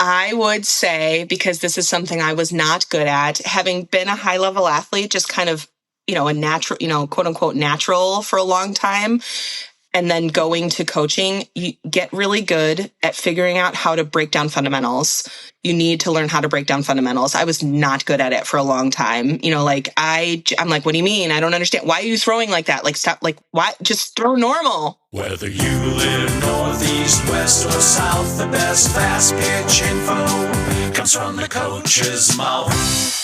I would say, because this is something I was not good at, having been a high level athlete, just kind of, a natural, quote unquote natural for a long time. And then going to coaching, you get really good at figuring out how to break down fundamentals. You need to learn how to break down fundamentals. I was not good at it for a long time. I'm like, what do you mean? I don't understand. Why are you throwing like that? Like, stop. Like, why? Just throw normal. Whether you live northeast, west, or south, the best fast pitch info comes from the coach's mouth.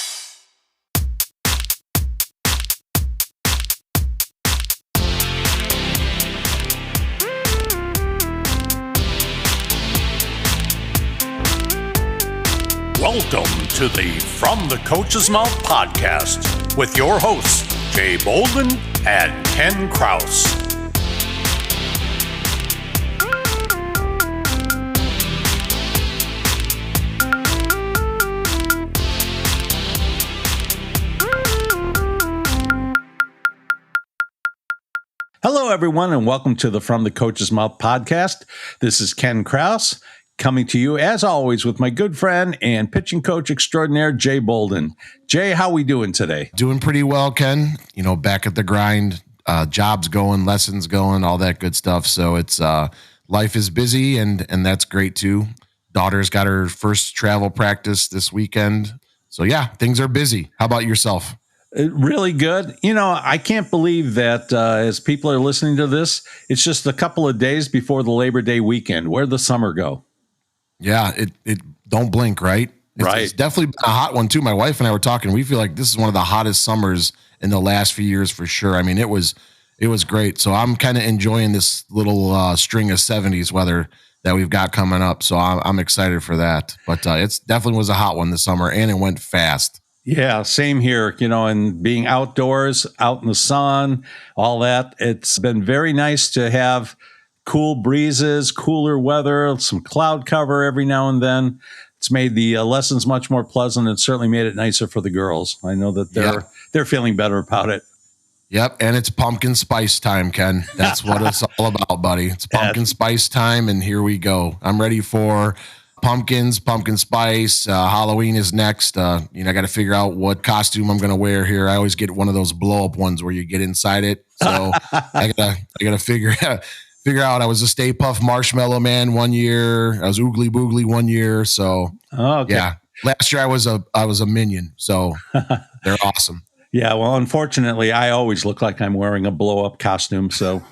Welcome to the From the Coach's Mouth podcast with your hosts, Jay Bolden and Ken Kraus. Hello, everyone, and welcome to the From the Coach's Mouth podcast. This is Ken Kraus, coming to you, as always, with my good friend and pitching coach extraordinaire, Jay Bolden. Jay, how we doing today? Doing pretty well, Ken. Back at the grind, jobs going, lessons going, all that good stuff. So it's life is busy, and that's great, too. Daughter's got her first travel practice this weekend. So, yeah, things are busy. How about yourself? Really good. I can't believe that as people are listening to this, it's just a couple of days before the Labor Day weekend. Where'd the summer go? Yeah, it don't blink, right? It's definitely been a hot one, too. My wife and I were talking. We feel like this is one of the hottest summers in the last few years for sure. I mean, it was great. So I'm kind of enjoying this little string of 70s weather that we've got coming up. So I'm excited for that. But it's definitely was a hot one this summer, and it went fast. Yeah, same here, and being outdoors, out in the sun, all that. It's been very nice to have cool breezes, cooler weather, some cloud cover every now and then. It's made the lessons much more pleasant and certainly made it nicer for the girls. I know that they're feeling better about it. Yep, and it's pumpkin spice time, Ken. That's what it's all about, buddy. It's pumpkin spice time, and here we go. I'm ready for pumpkins, pumpkin spice. Halloween is next. I got to figure out what costume I'm going to wear here. I always get one of those blow up ones where you get inside it. So I gotta figure out. I was a Stay Puft Marshmallow Man one year. I was Oogly Boogly one year. So yeah, last year I was a Minion. So they're awesome. Yeah, well, unfortunately, I always look like I'm wearing a blow up costume. So,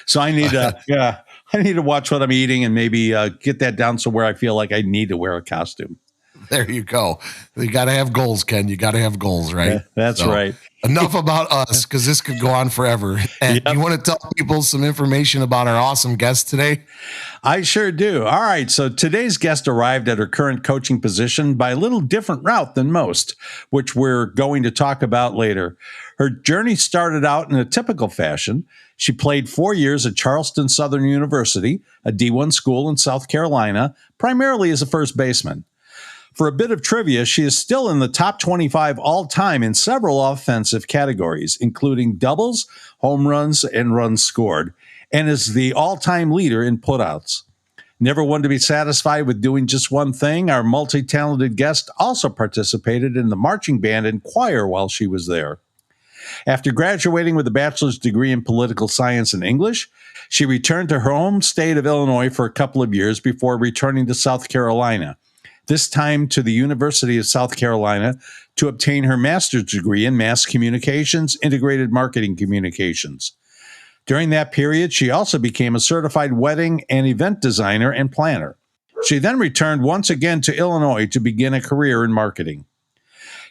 so I need to watch what I'm eating and maybe get that down so where I feel like I need to wear a costume. There you go. You got to have goals, Ken. You got to have goals, right? Yeah, that's right. Enough about us, because this could go on forever. And you want to tell people some information about our awesome guest today? I sure do. All right. So today's guest arrived at her current coaching position by a little different route than most, which we're going to talk about later. Her journey started out in a typical fashion. She played 4 years at Charleston Southern University, a D1 school in South Carolina, primarily as a first baseman. For a bit of trivia, she is still in the top 25 all-time in several offensive categories, including doubles, home runs, and runs scored, and is the all-time leader in putouts. Never one to be satisfied with doing just one thing, our multi-talented guest also participated in the marching band and choir while she was there. After graduating with a bachelor's degree in political science and English, she returned to her home state of Illinois for a couple of years before returning to South Carolina, this time to the University of South Carolina, to obtain her master's degree in mass communications, integrated marketing communications. During that period, she also became a certified wedding and event designer and planner. She then returned once again to Illinois to begin a career in marketing.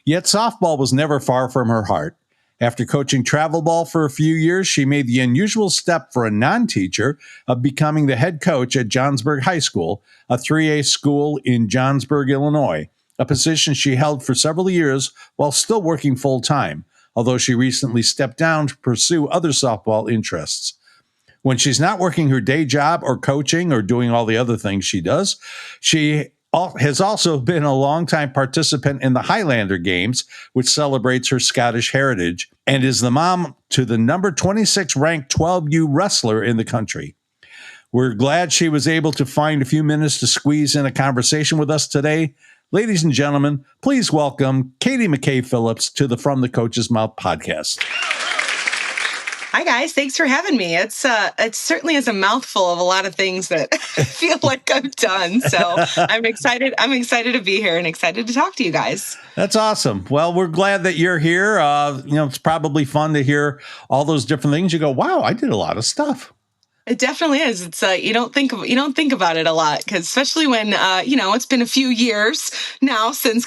Yet softball was never far from her heart. After coaching travel ball for a few years, she made the unusual step for a non-teacher of becoming the head coach at Johnsburg High School, a 3A school in Johnsburg, Illinois, a position she held for several years while still working full-time, although she recently stepped down to pursue other softball interests. When she's not working her day job or coaching or doing all the other things she does, she has also been a longtime participant in the Highland Games, which celebrates her Scottish heritage, and is the mom to the number 26 ranked 12U wrestler in the country. We're glad she was able to find a few minutes to squeeze in a conversation with us today. Ladies and gentlemen, please welcome Katie McKay Phillips to the From the Coach's Mouth podcast. Hi guys, thanks for having me. It certainly is a mouthful of a lot of things that I feel like I've done. So I'm excited. I'm excited to be here and excited to talk to you guys. That's awesome. Well, we're glad that you're here. It's probably fun to hear all those different things. You go, wow, I did a lot of stuff. It definitely is. It's you don't think about it a lot, because especially when it's been a few years now since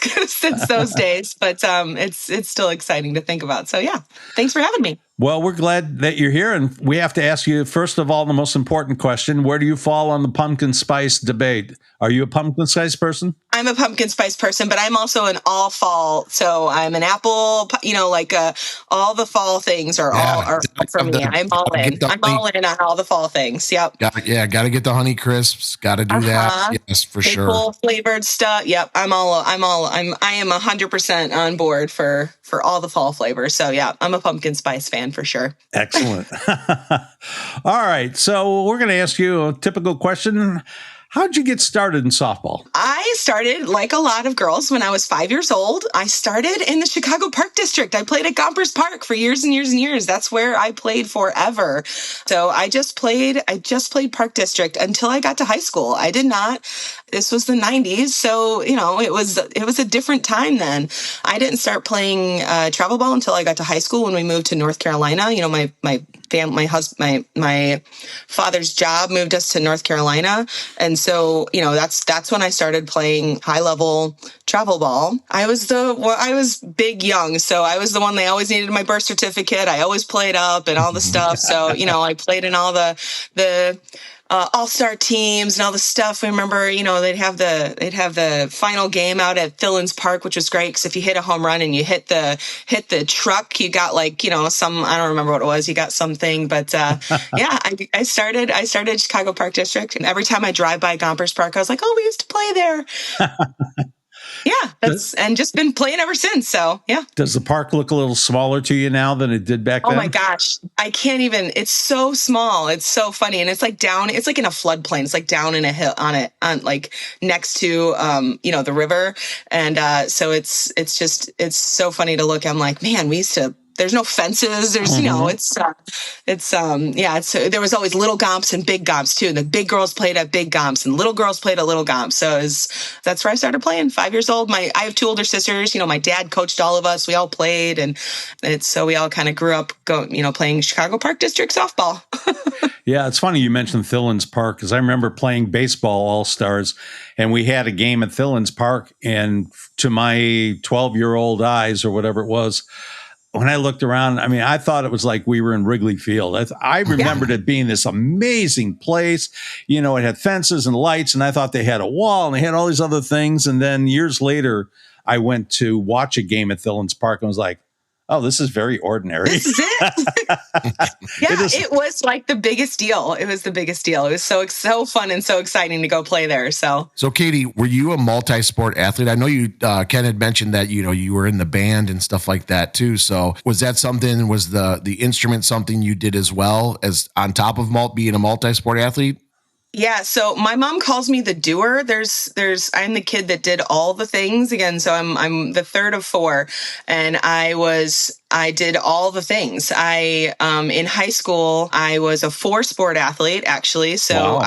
those days, but it's still exciting to think about. So yeah, thanks for having me. Well, we're glad that you're here, and we have to ask you, first of all, the most important question: where do you fall on the pumpkin spice debate? Are you a pumpkin spice person? I'm a pumpkin spice person, but I'm also an all fall. So I'm an apple. All the fall things are for me. I'm all in. I'm all in on all the fall things. Yep. Got to get the honey crisps. Got to do that. Yes, for sure. Maple flavored stuff. Yep. I am 100% on board for all the fall flavors. So yeah, I'm a pumpkin spice fan for sure. Excellent. All right. So we're going to ask you a typical question. How'd you get started in softball? I started, like a lot of girls, when I was 5 years old. I started in the Chicago Park District. I played at Gompers Park for years and years and years. That's where I played forever. So I just played Park District until I got to high school. I did not. This was the 90s. So, it was a different time then. I didn't start playing travel ball until I got to high school when we moved to North Carolina. My father's job moved us to North Carolina. And so, that's when I started playing high level travel ball. I was big young. So I was the one they always needed my birth certificate. I always played up and all the stuff. So, I played in all the all-star teams and all the stuff. I remember, they'd have the final game out at Thillins Park, which was great because if you hit a home run and you hit the truck, you got I don't remember what it was. You got something, but yeah, I started Chicago Park District, and every time I drive by Gompers Park, I was like, oh, we used to play there. Yeah, and just been playing ever since. So yeah. Does the park look a little smaller to you now than it did back then? Oh my gosh, I can't even. It's so small. It's so funny, and it's like down. It's like in a floodplain. It's like down in a hill on like next to the river, and so it's so funny to look. I'm like, man, we used to. There's no fences. There's, there was always little Gomps and big Gomps too. And the big girls played at big Gomps and little girls played at little Gomps. So that's where I started playing. 5 years old. I have two older sisters. My dad coached all of us. We all played, and so we all kind of grew up playing Chicago Park District softball. Yeah, it's funny you mentioned Thillins Park because I remember playing baseball all-stars, and we had a game at Thillins Park, and to my 12-year-old eyes or whatever it was, when I looked around, I thought it was like we were in Wrigley Field. I remembered it being this amazing place. It had fences and lights, and I thought they had a wall and they had all these other things. And then years later, I went to watch a game at Thillins Park and was like, oh, this is very ordinary. This is it. It was like the biggest deal. It was the biggest deal. It was so fun and so exciting to go play there. So Katie, were you a multi-sport athlete? I know you, Ken had mentioned that, you were in the band and stuff like that too. So was that something, was the instrument something you did as well as on top of being a multi-sport athlete? Yeah, so my mom calls me the doer. I'm the kid that did all the things again. So I'm the third of four, and I did all the things. In high school, I was a 4-sport athlete actually. So wow.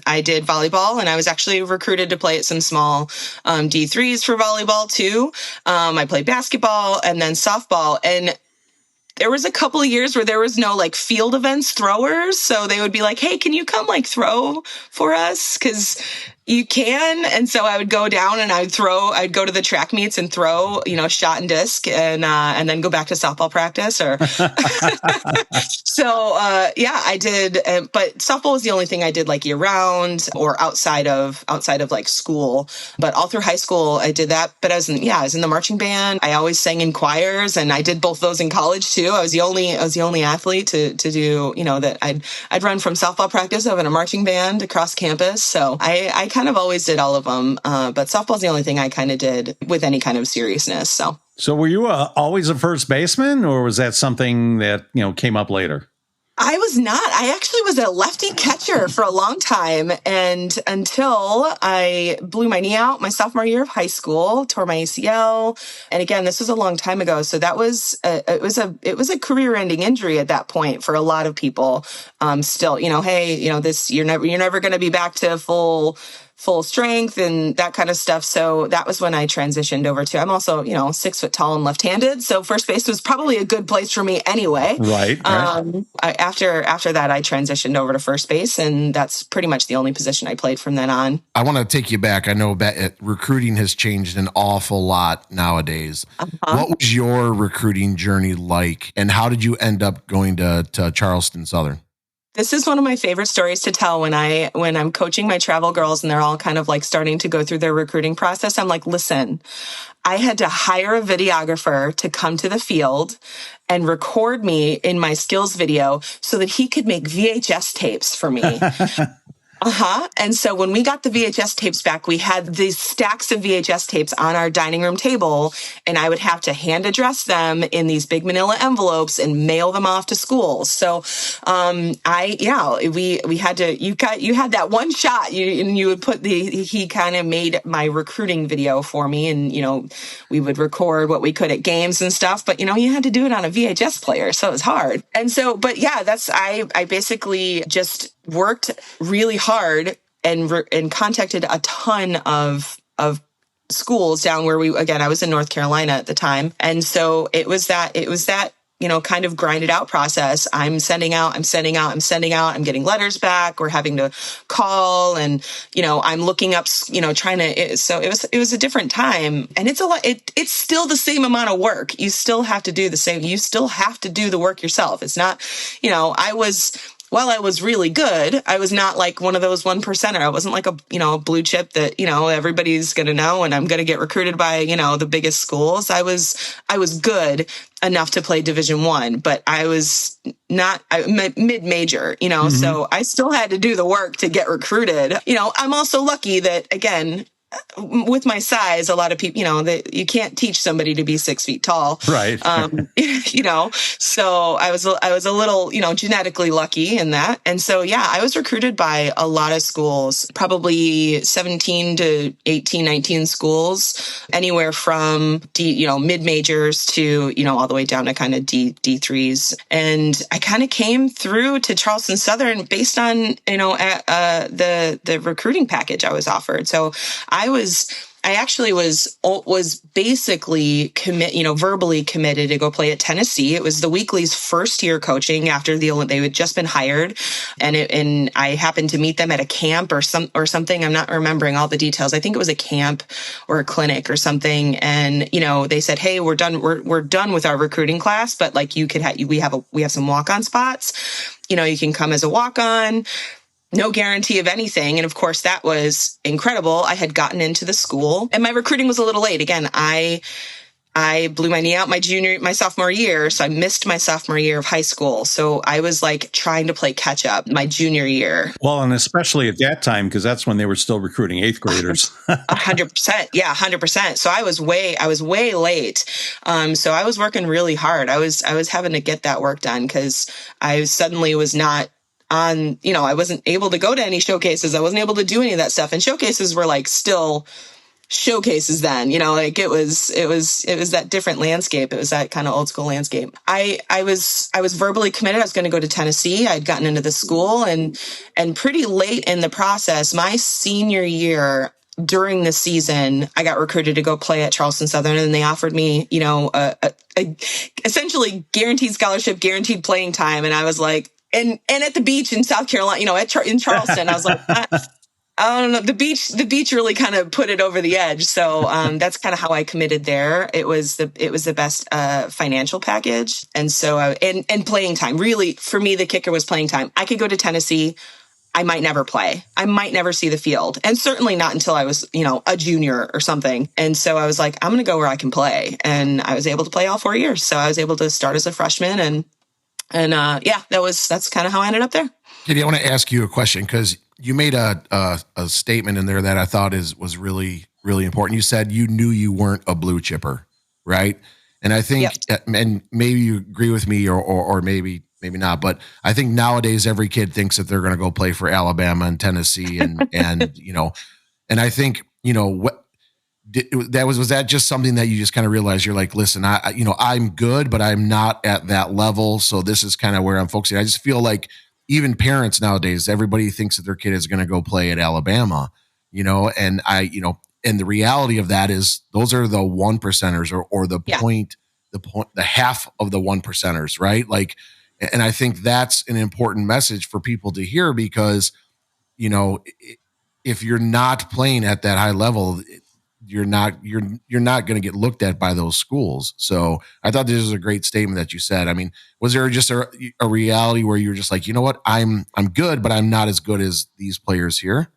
I did volleyball, and I was actually recruited to play at some small D3s for volleyball too. I played basketball and then softball, and there was a couple of years where there was no field events throwers. So they would be like, hey, can you come throw for us? Because you can. And so I would go down and I'd go to the track meets and throw, shot and disc and then go back to softball practice So, I did. But softball was the only thing I did year round or outside of school. But all through high school, I did that. But I was in the marching band. I always sang in choirs, and I did both those in college too. I was the only athlete to do, that I'd run from softball practice over in a marching band across campus. So I kind of always did all of them. But softball's the only thing I kind of did with any kind of seriousness. So were you always a first baseman, or was that something that, came up later? I was not. I actually was a lefty catcher for a long time, and until I blew my knee out my sophomore year of high school, tore my ACL, and again, this was a long time ago. So that was it was a career-ending injury at that point for a lot of people. Still, hey, this you're never going to be back to full strength and that kind of stuff. So that was when I transitioned over to, I'm also, 6 foot tall and left-handed. So first base was probably a good place for me anyway. Right. After that, I transitioned over to first base, and that's pretty much the only position I played from then on. I want to take you back. I know recruiting has changed an awful lot nowadays. What was your recruiting journey like, and how did you end up going to Charleston Southern? This is one of my favorite stories to tell when I'm coaching my travel girls and they're all kind of like starting to go through their recruiting process. I'm like, listen, I had to hire a videographer to come to the field and record me in my skills video so that he could make VHS tapes for me. And so when we got the VHS tapes back, we had these stacks of VHS tapes on our dining room table, and I would have to hand address them in these big manila envelopes and mail them off to schools. So, we had to, you had that one shot, you would put he kind of made my recruiting video for me, and, we would record what we could at games and stuff, but, you had to do it on a VHS player. So it was hard. And so, but yeah, I basically just worked really hard and contacted a ton of schools down where I was in North Carolina at the time. And so it was that, kind of grinded out process. I'm sending out, I'm getting letters back. We're having to call and, I'm looking up, so it was a different time, and it's a lot. It's still the same amount of work. You still have to do you still have to do the work yourself. It's not, while I was really good, I was not like one of those 1%er. I wasn't like a blue chip that, everybody's going to know and I'm going to get recruited by, the biggest schools. I was good enough to play Division I, but I was not mid-major, so I still had to do the work to get recruited. I'm also lucky that, again, with my size, a lot of people, that you can't teach somebody to be 6 feet tall. Right. So I was a little, genetically lucky in that. And so, yeah, I was recruited by a lot of schools, probably 17 to 18, 19 schools, anywhere from mid majors to, all the way down to kind of D3s. And I kind of came through to Charleston Southern based on, the recruiting package I was offered. So I actually was basically verbally committed to go play at Tennessee. It was the Weekly's first year coaching after they had just been hired, and I happened to meet them at a camp or something. I'm not remembering all the details. I think it was a camp or a clinic or something. And they said, "Hey, we're done. We're done with our recruiting class, but like we have some walk-on spots. You can come as a walk-on." No guarantee of anything. And of course, that was incredible. I had gotten into the school and my recruiting was a little late. Again, I blew my knee out my sophomore year. So I missed my sophomore year of high school. So I was like trying to play catch up my junior year. Well, and especially at that time, because that's when they were still recruiting 8th graders. 100%. Yeah, 100%. So I was way late. So I was working really hard. I was having to get that work done because I suddenly was not on, I wasn't able to go to any showcases. I wasn't able to do any of that stuff. And showcases were like still showcases then, like it was that different landscape. It was that kind of old school landscape. I was verbally committed. I was going to go to Tennessee. I'd gotten into the school and pretty late in the process, my senior year, during the season, I got recruited to go play at Charleston Southern, and they offered me, a essentially guaranteed scholarship, guaranteed playing time. And I was like, and at the beach in South Carolina, in Charleston, I was like, I don't know. The beach really kind of put it over the edge. So that's kind of how I committed there. It was the best financial package, and so and playing time. Really, for me, the kicker was playing time. I could go to Tennessee. I might never play. I might never see the field, and certainly not until I was, a junior or something. And so I was like, I'm going to go where I can play, and I was able to play all 4 years. So I was able to start as a freshman and that's kind of how I ended up there. Katie, I want to ask you a question because you made a statement in there that I thought was really, really important. You said you knew you weren't a blue chipper, right? And I think, and maybe you agree with me or maybe maybe not, but I think nowadays every kid thinks that they're going to go play for Alabama and Tennessee and and I think, what was that just something that you just kind of realized you're like, listen, I'm good, but I'm not at that level. So this is kind of where I'm focusing. I just feel like even parents nowadays, everybody thinks that their kid is going to go play at Alabama, and and the reality of that is those are the 1%ers or the half of the 1%ers, right? Like, and I think that's an important message for people to hear because, if you're not playing at that high level, you're not going to get looked at by those schools. So I thought this was a great statement that you said. I mean, was there just a reality where you were just like, you know what, I'm good, but I'm not as good as these players here?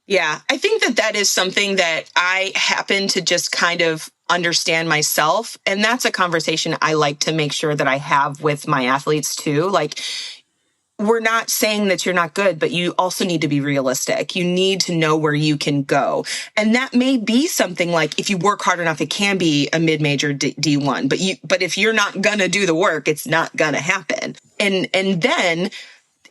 Yeah, I think that is something that I happen to just kind of understand myself. And that's a conversation I like to make sure that I have with my athletes too. Like, we're not saying that you're not good, but you also need to be realistic. You need to know where you can go. And that may be something like, if you work hard enough, it can be a mid-major D1, but if you're not going to do the work, it's not going to happen. And then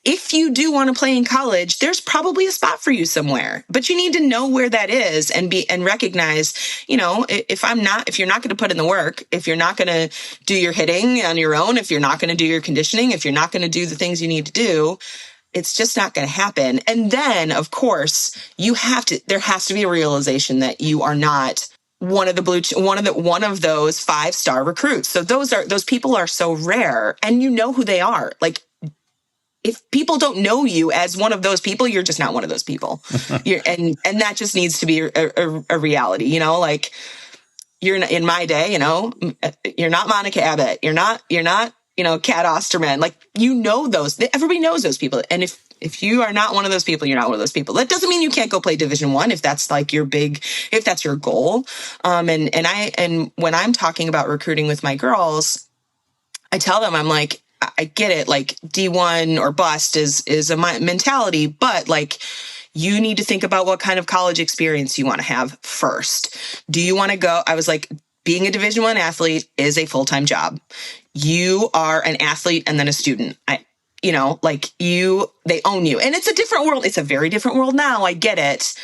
if you do want to play in college, there's probably a spot for you somewhere, but you need to know where that is and recognize, if you're not going to put in the work, if you're not going to do your hitting on your own, if you're not going to do your conditioning, if you're not going to do the things you need to do, it's just not going to happen. And then, of course, there has to be a realization that you are not one of those 5-star recruits. So those people are so rare, and you know who they are. Like, if people don't know you as one of those people, you're just not one of those people. And that just needs to be a reality, like, you're in my day, you're not Monica Abbott. You're not, Kat Osterman. Like, those, everybody knows those people. And if you are not one of those people, you're not one of those people. That doesn't mean you can't go play Division I if that's like if that's your goal. And when I'm talking about recruiting with my girls, I tell them, I'm like, I get it. Like, D1 or bust is a mentality, but like, you need to think about what kind of college experience you want to have first. Do you want to go? I was like, being a Division I athlete is a full-time job. You are an athlete and then a student. They own you. And it's a different world. It's a very different world now. I get it.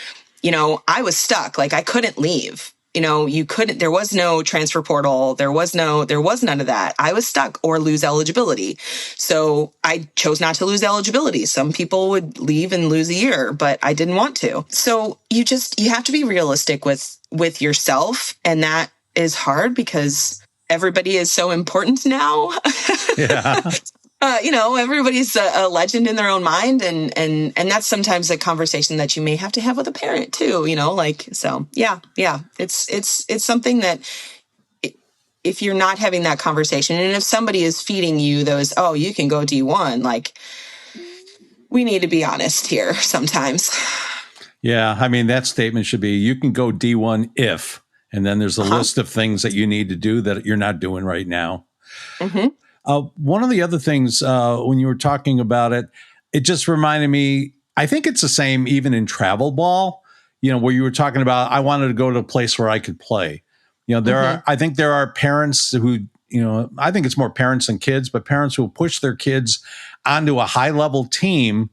I was stuck. Like, I couldn't leave. You couldn't, there was no transfer portal. There was none of that. I was stuck or lose eligibility. So I chose not to lose eligibility. Some people would leave and lose a year, but I didn't want to. So you have to be realistic with yourself. And that is hard because everybody is so important now. Yeah. Everybody's a legend in their own mind. And that's sometimes a conversation that you may have to have with a parent too, so yeah. It's something that if you're not having that conversation, and if somebody is feeding you those, oh, you can go D1, like, we need to be honest here sometimes. Yeah. I mean, that statement should be, you can go D1 if, and then there's a list of things that you need to do that you're not doing right now. Mm-hmm. One of the other things when you were talking about it, it just reminded me, I think it's the same even in travel ball, where you were talking about, I wanted to go to a place where I could play. I think there are parents who, I think it's more parents than kids, but parents who push their kids onto a high level team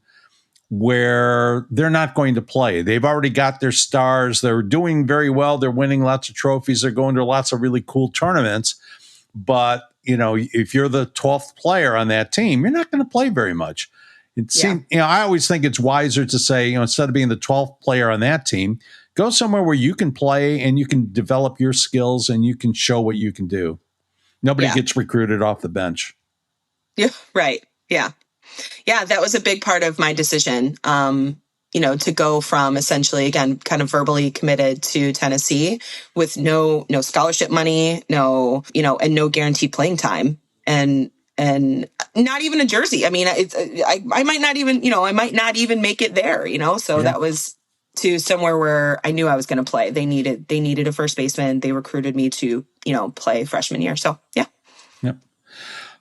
where they're not going to play. They've already got their stars. They're doing very well. They're winning lots of trophies. They're going to lots of really cool tournaments. But if you're the 12th player on that team, you're not going to play very much. I always think it's wiser to say, instead of being the 12th player on that team, go somewhere where you can play and you can develop your skills and you can show what you can do. Nobody gets recruited off the bench. Yeah, right. Yeah. Yeah, that was a big part of my decision. To go from essentially, again, kind of verbally committed to Tennessee with no scholarship money, and no guaranteed playing time, and not even a jersey. I mean, I might not even make it there, So that was to somewhere where I knew I was going to play. They needed a first baseman. They recruited me to, play freshman year. So yeah. Yep.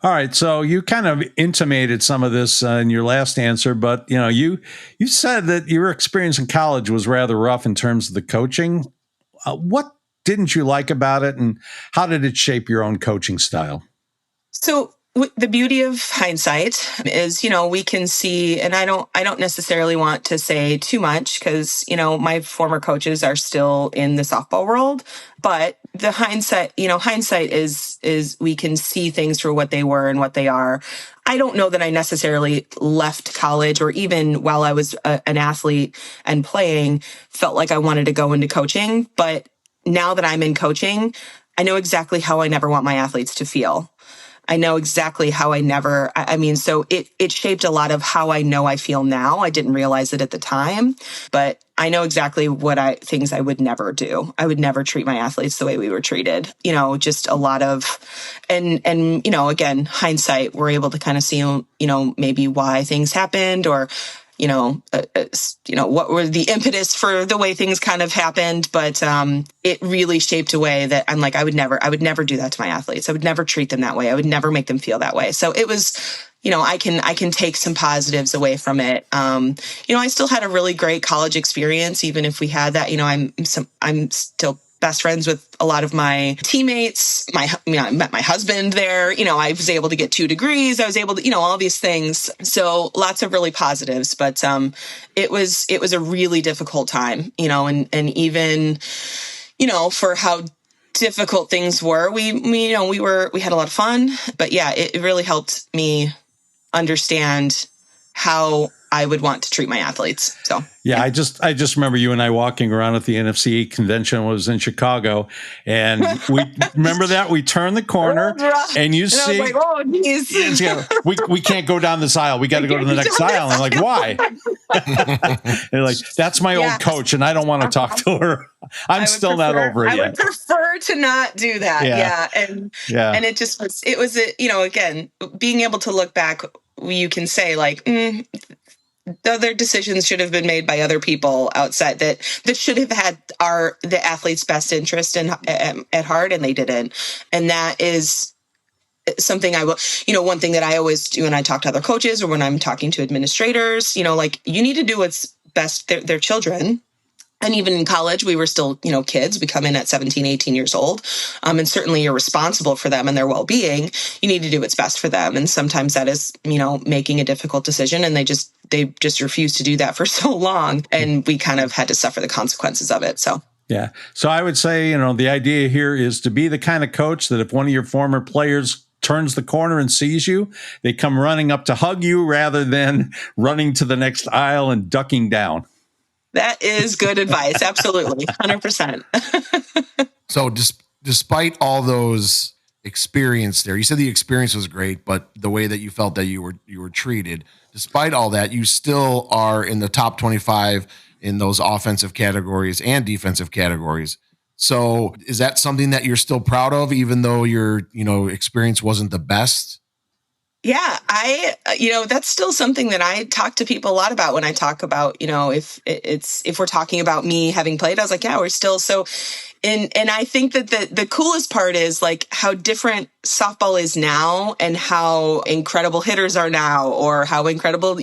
All right, so you kind of intimated some of this in your last answer, but you said that your experience in college was rather rough in terms of the coaching. What didn't you like about it, and how did it shape your own coaching style? So The beauty of hindsight is, we can see, and I don't necessarily want to say too much because, my former coaches are still in the softball world, but the hindsight is we can see things for what they were and what they are. I don't know that I necessarily left college or even while I was an athlete and playing, felt like I wanted to go into coaching. But now that I'm in coaching, I know exactly how I never want my athletes to feel. I know exactly how so it shaped a lot of how I know I feel now. I didn't realize it at the time, but I know exactly things I would never do. I would never treat my athletes the way we were treated. Just a lot of, and again, hindsight, we're able to kind of see, maybe why things happened or, what were the impetus for the way things kind of happened. But it really shaped a way that I'm like, I would never do that to my athletes. I would never treat them that way. I would never make them feel that way. So it was, I can take some positives away from it. I still had a really great college experience, even if we had that, I'm still best friends with a lot of my teammates. I met my husband there. I was able to get 2 degrees. I was able to, all these things. So lots of really positives, but it was a really difficult time, and even, for how difficult things were, we had a lot of fun, but yeah, it really helped me understand how I would want to treat my athletes. So yeah, I just remember you and I walking around at the NFC convention. Was in Chicago, and we remember that we turned the corner and you see, I was like, oh, geez. we can't go down this aisle. We got to go to the next aisle. I'm like, why? They're like, that's my old coach, and I don't want to talk to her. I'm still not over it yet. I would prefer to not do that. Yeah. And it just was. It was again, being able to look back, you can say like. The other decisions should have been made by other people outside that should have had the athlete's best interest at heart, and they didn't. And that is something I will, one thing that I always do when I talk to other coaches or when I'm talking to administrators, like you need to do what's best their children. And even in college, we were still, kids. We come in at 17, 18 years old. And certainly you're responsible for them and their well-being. You need to do what's best for them. And sometimes that is, making a difficult decision. And they just refuse to do that for so long. And we kind of had to suffer the consequences of it. So. Yeah. So I would say, the idea here is to be the kind of coach that if one of your former players turns the corner and sees you, they come running up to hug you rather than running to the next aisle and ducking down. That is good advice. Absolutely. 100%. So despite all those experience there, you said the experience was great, but the way that you felt that you were treated, despite all that, you still are in the top 25 in those offensive categories and defensive categories. So is that something that you're still proud of, even though your, experience wasn't the best? Yeah, that's still something that I talk to people a lot about when I talk about, if we're talking about me having played, I was like, yeah, we're still so. And I think that the coolest part is like how different softball is now and how incredible hitters are now, or how incredible,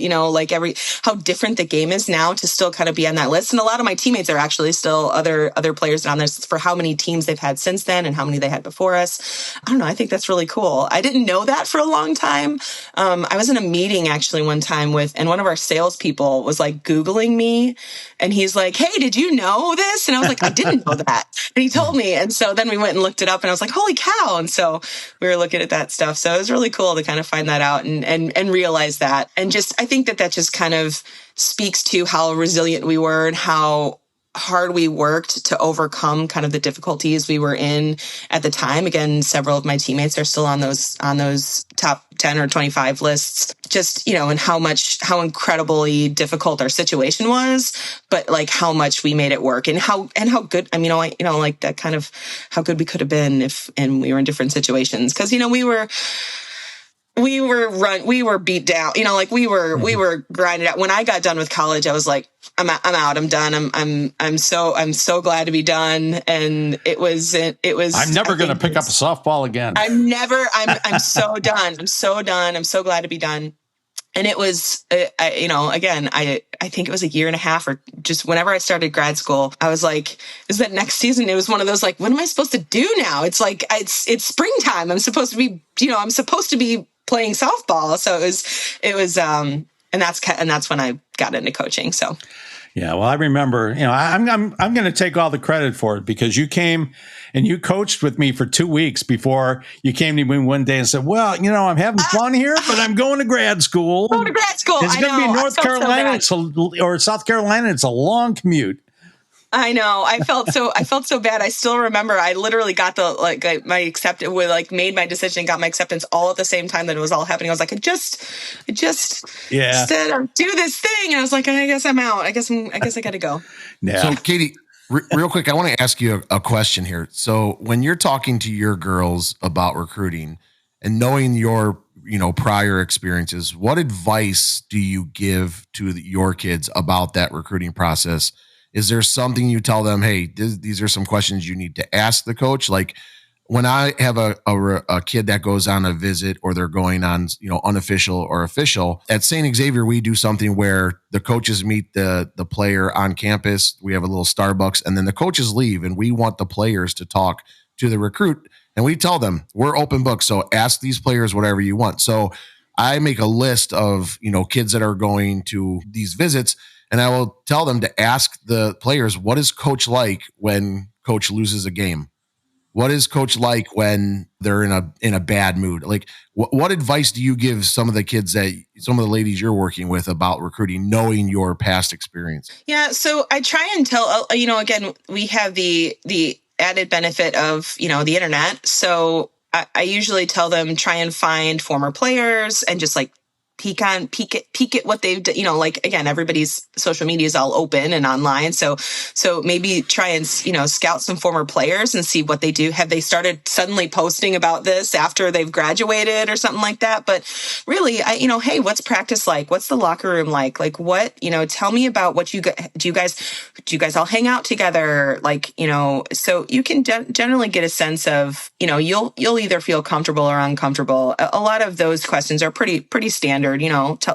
how different the game is now to still kind of be on that list. And a lot of my teammates are actually still other players on this for how many teams they've had since then and how many they had before us. I don't know. I think that's really cool. I didn't know that for a long time. I was in a meeting actually one time and one of our salespeople was like Googling me, and he's like, "Hey, did you know this?" And I was like, "I didn't know that." And he told me. And so then we went and looked it up, and I was like, holy cow. And so we were looking at that stuff. So it was really cool to kind of find that out and realize that. And I think that just kind of speaks to how resilient we were and how hard we worked to overcome kind of the difficulties we were in at the time. Again, several of my teammates are still on those top 10 or 25 lists, just, and how incredibly difficult our situation was, but like how much we made it work and how good, like that kind of how good we could have been and we were in different situations. Cause, we were beat down, we were grinded out. When I got done with college, I was like, I'm out. I'm done. I'm so glad to be done. And it was, I'm never going to pick up a softball again. I'm so done. I'm so done. I'm so glad to be done. And it was, again, I think it was a year and a half or just whenever I started grad school, I was like, is that next season? It was one of those, like, what am I supposed to do now? It's like, it's springtime. I'm supposed to be, playing softball. So and that's when I got into coaching. So. Yeah, well, I remember, I'm going to take all the credit for it because you came and you coached with me for 2 weeks before you came to me one day and said, well, I'm having fun here, but I'm going to grad school. Going to grad school. It's going to be North Carolina or South Carolina. It's a long commute. I know. I felt so bad. I still remember I literally got my acceptance made my decision and got my acceptance all at the same time that it was all happening. I was like, I just said do this thing. And I was like, I guess I'm out. I guess I got to go. Yeah. So Katie, real quick, I want to ask you a question here. So when you're talking to your girls about recruiting and knowing your, prior experiences, what advice do you give to your kids about that recruiting process? Is there something you tell them, hey, these are some questions you need to ask the coach? Like when I have a kid that goes on a visit or they're going on, unofficial or official, at St. Xavier, we do something where the coaches meet the player on campus. We have a little Starbucks and then the coaches leave and we want the players to talk to the recruit. And we tell them we're open book. So ask these players whatever you want. So I make a list of, kids that are going to these visits. And I will tell them to ask the players, what is coach like when coach loses a game? What is coach like when they're in a bad mood? Like, what advice do you give some of the ladies you're working with about recruiting, knowing your past experience? Yeah. So I try and tell, again, we have the added benefit of, the internet. So I usually tell them, try and find former players and just peek at what they've done, again, everybody's social media is all open and online. So maybe try and, scout some former players and see what they do. Have they started suddenly posting about this after they've graduated or something like that? But really, hey, what's practice like? What's the locker room like? Like what, tell me about what do you guys all hang out together? So you can generally get a sense of, you'll either feel comfortable or uncomfortable. A lot of those questions are pretty standard.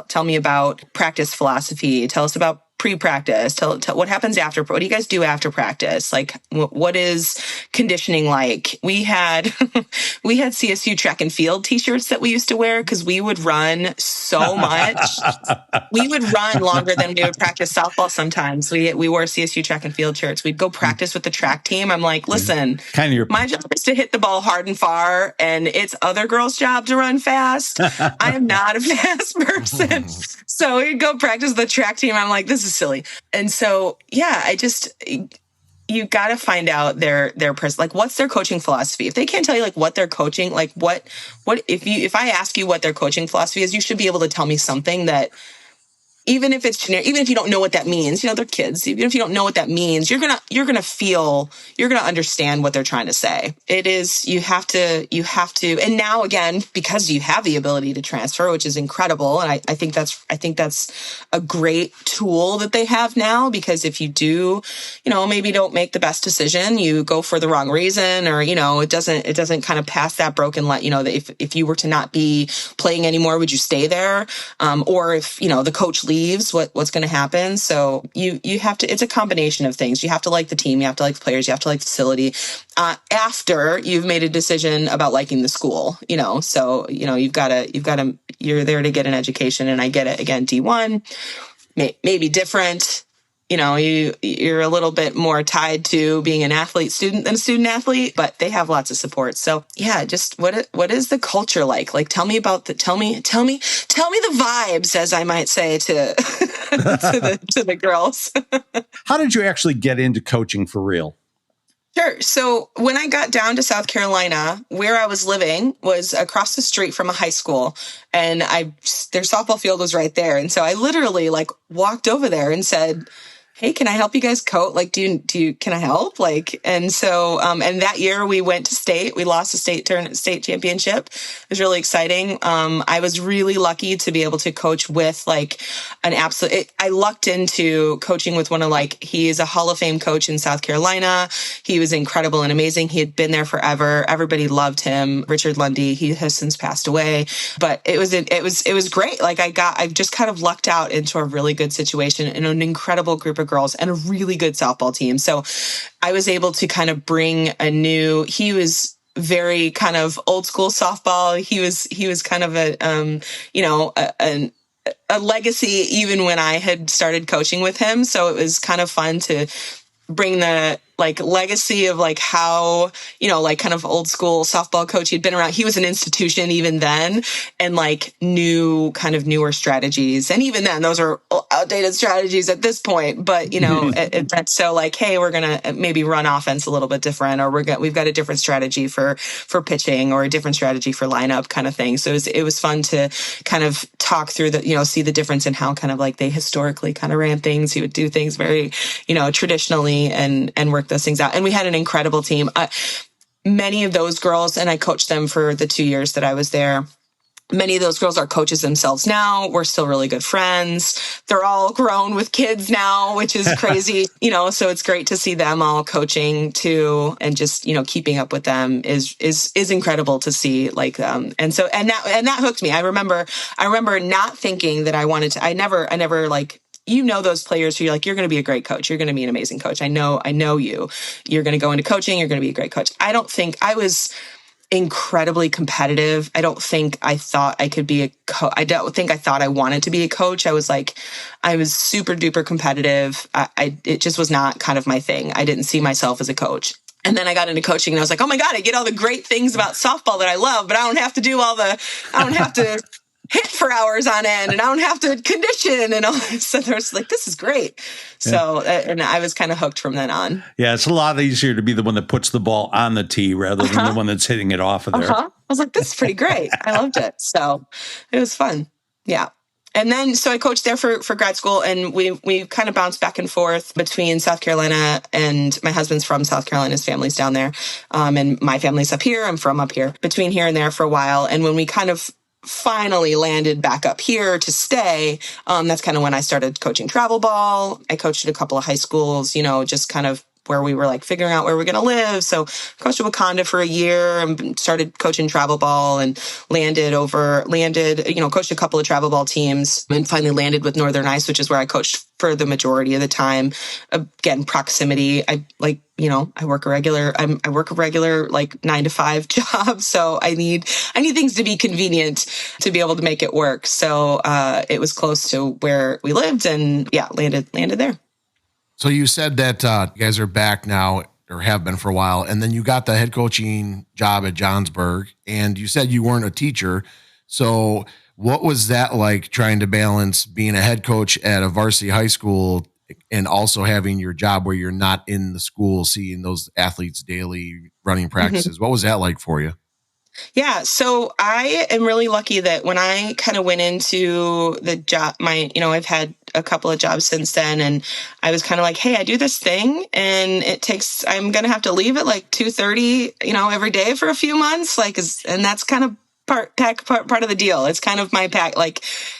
Tell me about practice philosophy. Tell us about pre-practice. Tell what happens after. What do you guys do after practice? Like, what is conditioning like? We had CSU track and field T-shirts that we used to wear because we would run so much. We would run longer than we would practice softball. Sometimes we wore CSU track and field shirts. We'd go practice with the track team. I'm like, listen, my job is to hit the ball hard and far, and it's other girls' job to run fast. I am not a fast person. So we'd go practice with the track team. I'm like, this is silly. And so, yeah, you got to find out their person, what's their coaching philosophy. If they can't tell you what they're coaching, what if I ask you what their coaching philosophy is, you should be able to tell me something that, even if it's generic, even if you don't know what that means, they're kids. Even if you don't know what that means, you're gonna understand what they're trying to say. It is, you have to, and now again, because you have the ability to transfer, which is incredible. And I think that's a great tool that they have now, because if you do, maybe don't make the best decision, you go for the wrong reason, or, it doesn't kind of pass that broken light, that if you were to not be playing anymore, would you stay there? Or if, the coach leaves, what's going to happen? So you have to, it's a combination of things. You have to like the team, you have to like the players, you have to like the facility, after you've made a decision about liking the school, so, you're there to get an education. And I get it. Again, D1, maybe different, you're a little bit more tied to being an athlete student than a student athlete, but they have lots of support. So yeah, just what is the culture like? Tell me about tell me the vibes, as I might say to to the girls. How did you actually get into coaching for real? Sure. So when I got down to South Carolina, where I was living was across the street from a high school, and their softball field was right there. And so I literally walked over there and said, hey, can I help you guys coach? Can I help? And so, and that year we went to state, we lost the state championship. It was really exciting. I was really lucky to be able to coach with an absolute, I lucked into coaching with he is a Hall of Fame coach in South Carolina. He was incredible and amazing. He had been there forever. Everybody loved him. Richard Lundy, he has since passed away, but it was great. I've just kind of lucked out into a really good situation and an incredible group of girls and a really good softball team. So I was able to kind of bring he was very kind of old school softball. He was kind of a legacy even when I had started coaching with him. So it was kind of fun to bring the legacy of how, kind of old school softball coach. He'd been around. He was an institution even then, and newer strategies. And even then, those are outdated strategies at this point. But, so hey, we're going to maybe run offense a little bit different, or we've got a different strategy for pitching, or a different strategy for lineup kind of thing. So it was fun to kind of talk through see the difference in how kind of they historically kind of ran things. He would do things very, traditionally and work those things out. And we had an incredible team. Many of those girls, and I coached them for the 2 years that I was there. Many of those girls are coaches themselves now. We're still really good friends. They're all grown with kids now, which is crazy, so it's great to see them all coaching too. And just, keeping up with them is incredible to see. And that hooked me. I remember not thinking that I wanted to, I never those players who you're you're going to be a great coach. You're going to be an amazing coach. I know you. You're going to go into coaching. You're going to be a great coach. I don't think I was incredibly competitive. I don't think I thought I could be a coach. I don't think I thought I wanted to be a coach. I was super duper competitive. It just was not kind of my thing. I didn't see myself as a coach. And then I got into coaching and I was like, oh my God, I get all the great things about softball that I love, but I don't have to hit for hours on end, and I don't have to condition and all. So there's this is great. So, and I was kind of hooked from then on. Yeah, it's a lot easier to be the one that puts the ball on the tee rather than the one that's hitting it off of there. I was like, this is pretty great. I loved it. So it was fun. Yeah. And then, so I coached there for grad school, and we kind of bounced back and forth between South Carolina, and my husband's from South Carolina. His family's down there. And my family's up here. I'm from up here, between here and there for a while. And when we kind of finally landed back up here to stay, that's kind of when I started coaching travel ball. I coached at a couple of high schools, just kind of where we were figuring out where we're going to live. So coached at Wakanda for a year and started coaching travel ball, and coached a couple of travel ball teams, and finally landed with Northern Ice, which is where I coached for the majority of the time. Again, proximity. I work a regular 9 to 5 job. So I need things to be convenient to be able to make it work. So it was close to where we lived, and landed there. So you said that you guys are back now, or have been for a while, and then you got the head coaching job at Johnsburg, and you said you weren't a teacher. So what was that like, trying to balance being a head coach at a varsity high school and also having your job where you're not in the school, seeing those athletes daily, running practices? Mm-hmm. What was that like for you? Yeah. So I am really lucky that when I kind of went into the job, I've had a couple of jobs since then, and I was kind of hey, I do this thing, and I'm going to have to leave at 2:30, every day for a few months. And that's kind of part of the deal. It's kind of my pack.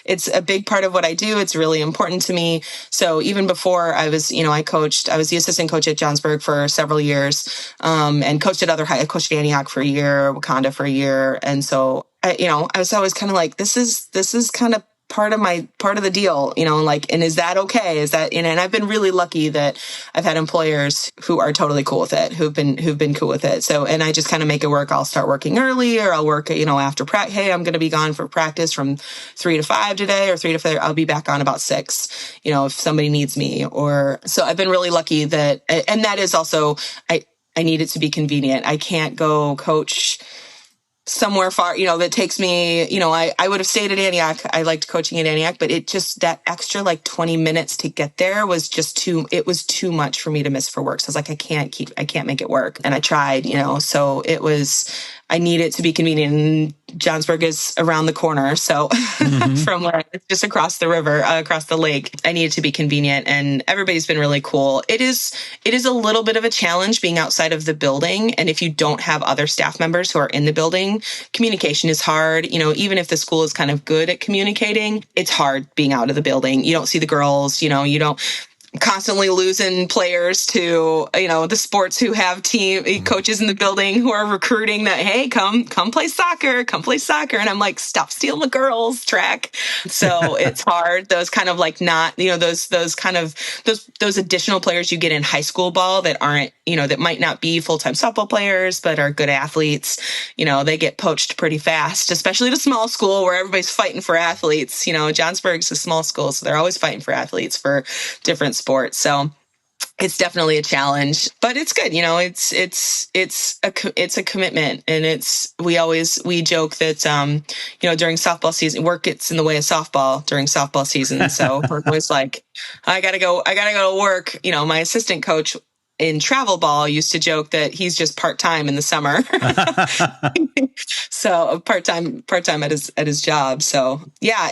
It's a big part of what I do. It's really important to me. So even before I was, I was the assistant coach at Johnsburg for several years, and coached at I coached Antioch for a year, Wakanda for a year. And so, I was always kind of this is kind of part of the deal, and is that okay? Is that, and I've been really lucky that I've had employers who are totally cool with it, who've been cool with it. So, and I just kind of make it work. I'll start working early, or I'll work, after practice. Hey, I'm going to be gone for practice from 3 to 5 today, or 3 to 5. I'll be back on about 6, if somebody needs me, so I've been really lucky that, and that is also, I need it to be convenient. I can't go coach somewhere far, that takes me, I would have stayed at Antioch. I liked coaching at Antioch, but it just, that extra 20 minutes to get there was just it was too much for me to miss for work. So I was I can't make it work. And I tried, so it was, I need it to be convenient. And Johnsburg is around the corner. So from where it's just across the river, across the lake, I need it to be convenient, and everybody's been really cool. It is a little bit of a challenge being outside of the building. And if you don't have other staff members who are in the building, communication is hard. Even if the school is kind of good at communicating, it's hard being out of the building. You don't see the girls, you don't. constantly losing players to, the sports who have team coaches in the building who are recruiting that, hey, come play soccer. And I'm like, stop stealing the girls track. So it's hard. Those kind of like not, those additional players you get in high school ball that aren't, that might not be full-time softball players, but are good athletes. They get poached pretty fast, especially at a small school where everybody's fighting for athletes. Johnsburg's a small school, so they're always fighting for athletes for different sports. So it's definitely a challenge, but it's good. It's a commitment, and we joke that, during softball season, work gets in the way of softball during softball season. So we're always like, I gotta go to work. My assistant coach in travel ball used to joke that he's just part-time in the summer. So part-time at his job. So yeah,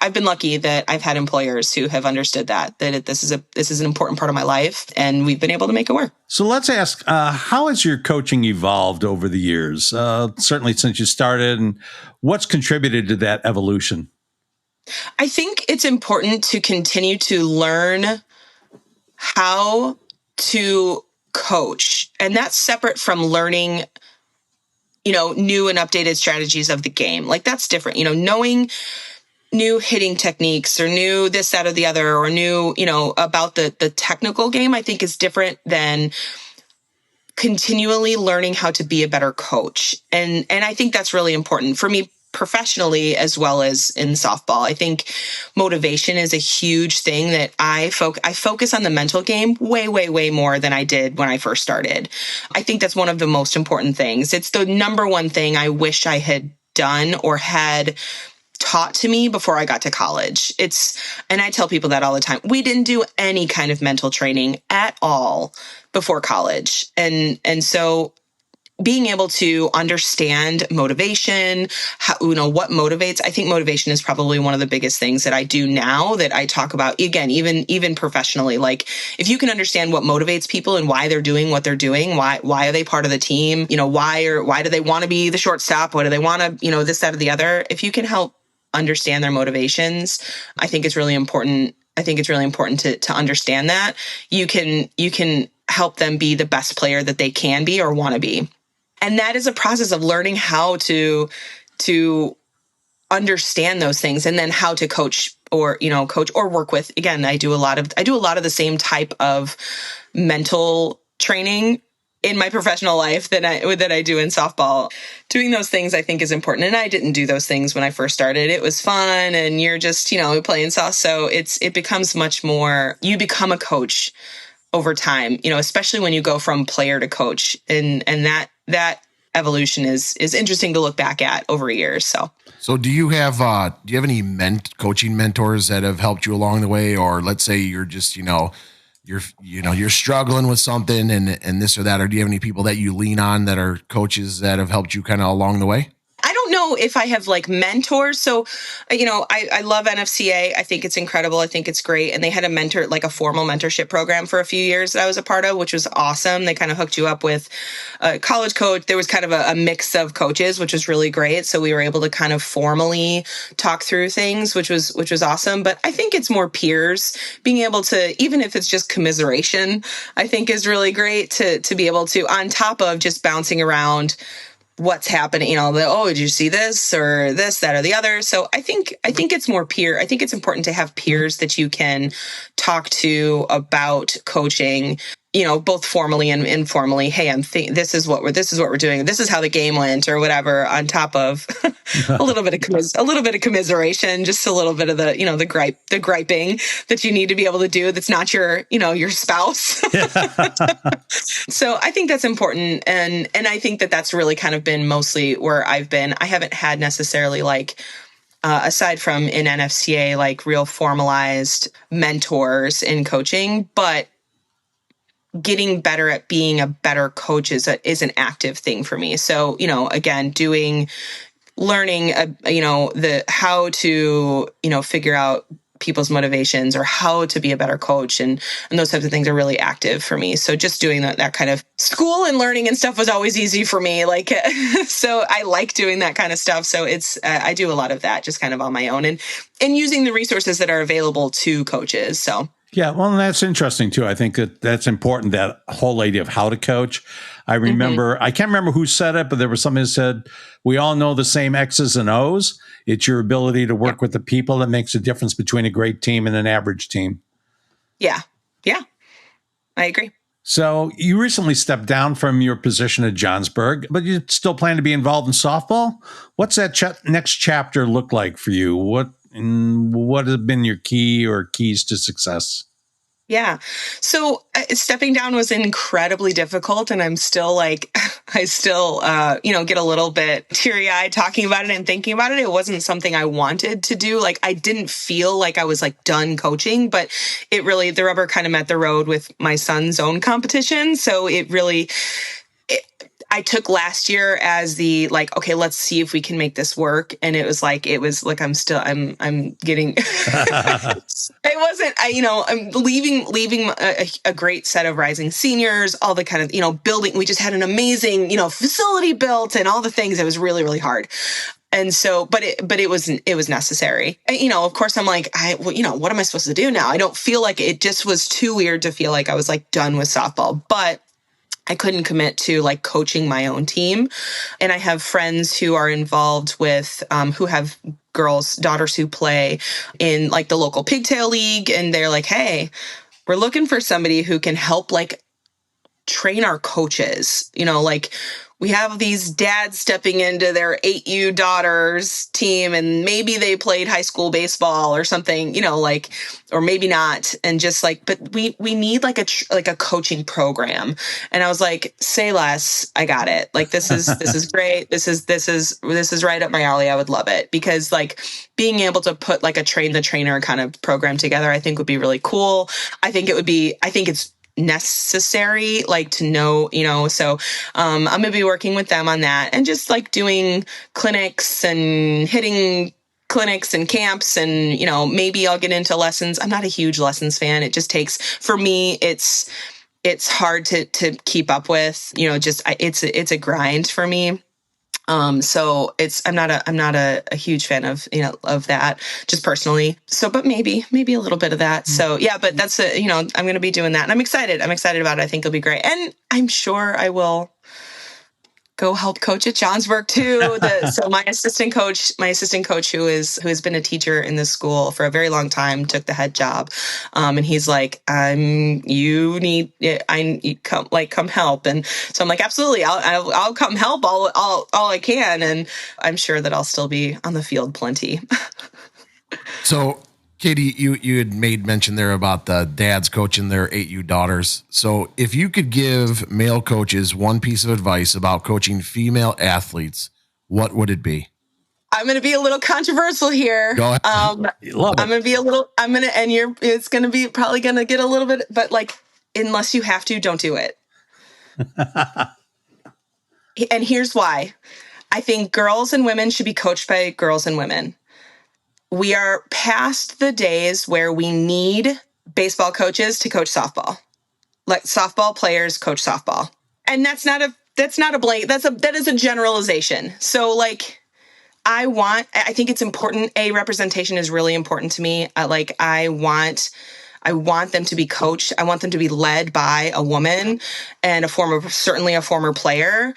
I've been lucky that I've had employers who have understood that this is an important part of my life, and we've been able to make it work. So let's ask, how has your coaching evolved over the years? Certainly since you started, and what's contributed to that evolution? I think it's important to continue to learn how to coach. And that's separate from learning, new and updated strategies of the game. Like that's different, knowing new hitting techniques or new this, that, or the other, or new, about the technical game, I think is different than continually learning how to be a better coach. And I think that's really important for me professionally as well as in softball. I think motivation is a huge thing that I focus on the mental game way, way, way more than I did when I first started. I think that's one of the most important things. It's the number one thing I wish I had done or had taught to me before I got to college. And I tell people that all the time. We didn't do any kind of mental training at all before college. And so being able to understand motivation, what motivates. I think motivation is probably one of the biggest things that I do now that I talk about, again, even professionally. Like if you can understand what motivates people and why they're doing what they're doing, why are they part of the team? Why do they want to be the shortstop? Why do they want to, this, that, or the other? If you can help understand their motivations, I think it's really important. I think it's really important to understand that you can help them be the best player that they can be or want to be. And that is a process of learning how to understand those things, and then how to coach or work with. Again, I do a lot of the same type of mental training in my professional life that I do in softball. Doing those things I think is important. And I didn't do those things when I first started. It was fun and you're just, playing soft. So it becomes much more, you become a coach over time, especially when you go from player to coach. And that evolution is interesting to look back at over years. So do you have any coaching mentors that have helped you along the way? Or let's say you're just, you're struggling with something and this or that, or do you have any people that you lean on that are coaches that have helped you kind of along the way? I don't know if I have like mentors. So, I love NFCA. I think it's incredible. I think it's great. And they had a formal mentorship program for a few years that I was a part of, which was awesome. They kind of hooked you up with a college coach. There was kind of a mix of coaches, which was really great. So we were able to kind of formally talk through things, which was awesome. But I think it's more peers being able to, even if it's just commiseration, I think is really great to be able to, on top of just bouncing around what's happening, did you see this or this, that, or the other? So I think it's more peer. I think it's important to have peers that you can talk to about coaching, both formally and informally. Hey, this is what we're doing. This is how the game went, or whatever. On top of a little bit of commiseration, just a little bit of the griping that you need to be able to do. That's not your spouse. So I think that's important, and I think that's really kind of been mostly where I've been. I haven't had necessarily aside from in NFCA, like real formalized mentors in coaching, but getting better at being a better coach is an active thing for me. So, again, learning, how to, figure out people's motivations or how to be a better coach and those types of things are really active for me. So just doing that kind of school and learning and stuff was always easy for me. So I like doing that kind of stuff. So I do a lot of that just kind of on my own and using the resources that are available to coaches. So. Yeah, well, and that's interesting too. I think that's important, that whole idea of how to coach. I remember, I can't remember who said it, but there was somebody who said, we all know the same X's and O's. It's your ability to work with the people that makes a difference between a great team and an average team. Yeah. Yeah. I agree. So you recently stepped down from your position at Johnsburg, but you still plan to be involved in softball. What's that next chapter look like for you? What have been your key or keys to success? Yeah. So stepping down was incredibly difficult. And I'm still like, I still, get a little bit teary eyed talking about it and thinking about it. It wasn't something I wanted to do. Like, I didn't feel like I was like done coaching, but it really, the rubber kind of met the road with my son's own competition. So it really, I took last year as the like, okay, let's see if we can make this work. And it was like, I'm getting, it wasn't, I'm leaving a great set of rising seniors, all the kind of, building. We just had an amazing, facility built and all the things. It was really, really hard. And so, but it was necessary. And, of course I'm like, what am I supposed to do now? I don't feel like it just was too weird to feel like I was like done with softball, but I couldn't commit to like coaching my own team. And I have friends who are involved with, who have daughters who play in like the local pigtail league. And they're like, hey, we're looking for somebody who can help like train our coaches, like we have these dads stepping into their 8U daughters team and maybe they played high school baseball or something, or maybe not. And just like, but we need like a coaching program. And I was like, say less, I got it. Like, this is great. This is right up my alley. I would love it because like being able to put like a train the trainer kind of program together, I think would be really cool. I think it's necessary, like to know, so I'm going to be working with them on that and just like doing clinics and hitting clinics and camps and, maybe I'll get into lessons. I'm not a huge lessons fan. It just takes, for me, it's hard to keep up with, it's a grind for me. So I'm not a huge fan of, of that just personally. So, but maybe a little bit of that. So yeah, but that's I'm going to be doing that and I'm excited about it. I think it'll be great. And I'm sure I will go help coach at Johnsburg too. So my assistant coach who has been a teacher in this school for a very long time took the head job. And he's like, come help. And so I'm like, absolutely. I'll come help all I can. And I'm sure that I'll still be on the field plenty. So Katie, you had made mention there about the dads coaching their 8U daughters. So if you could give male coaches one piece of advice about coaching female athletes, what would it be? I'm going to be a little controversial here. Go ahead. It's going to be probably going to get a little bit, but like, unless you have to, don't do it. And here's why. I think girls and women should be coached by girls and women. We are past the days where we need baseball coaches to coach softball. Like softball players coach softball. And that's not a blank. That is a generalization. So like, I think it's important. Representation is really important to me. I want them to be coached. I want them to be led by a woman and certainly a former player.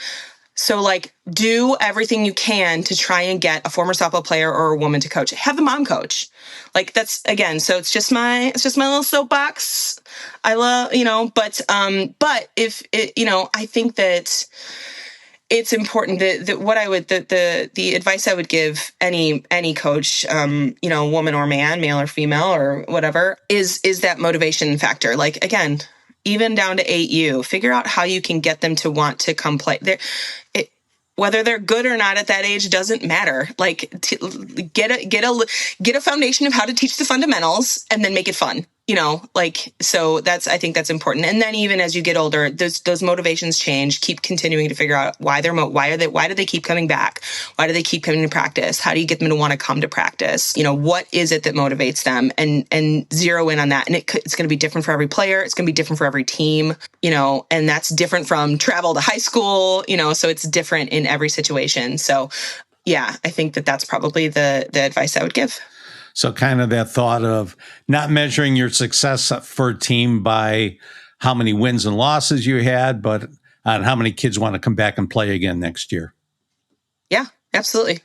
So like do everything you can to try and get a former softball player or a woman to coach. Have the mom coach. Like that's again, so it's just my little soapbox. I love, but if it, I think that it's important that what I would, the advice I would give any coach, woman or man, male or female or whatever is that motivation factor. Like again, even down to 8U, figure out how you can get them to want to come play. Whether they're good or not at that age doesn't matter. Like get a foundation of how to teach the fundamentals and then make it fun. So I think that's important. And then even as you get older, those motivations change. Keep continuing to figure out why do they keep coming back? Why do they keep coming to practice? How do you get them to want to come to practice? What is it that motivates them and zero in on that. And it's going to be different for every player. It's going to be different for every team, and that's different from travel to high school, so it's different in every situation. So yeah, I think that's probably the advice I would give. So kind of that thought of not measuring your success for a team by how many wins and losses you had, but on how many kids want to come back and play again next year. Yeah, absolutely.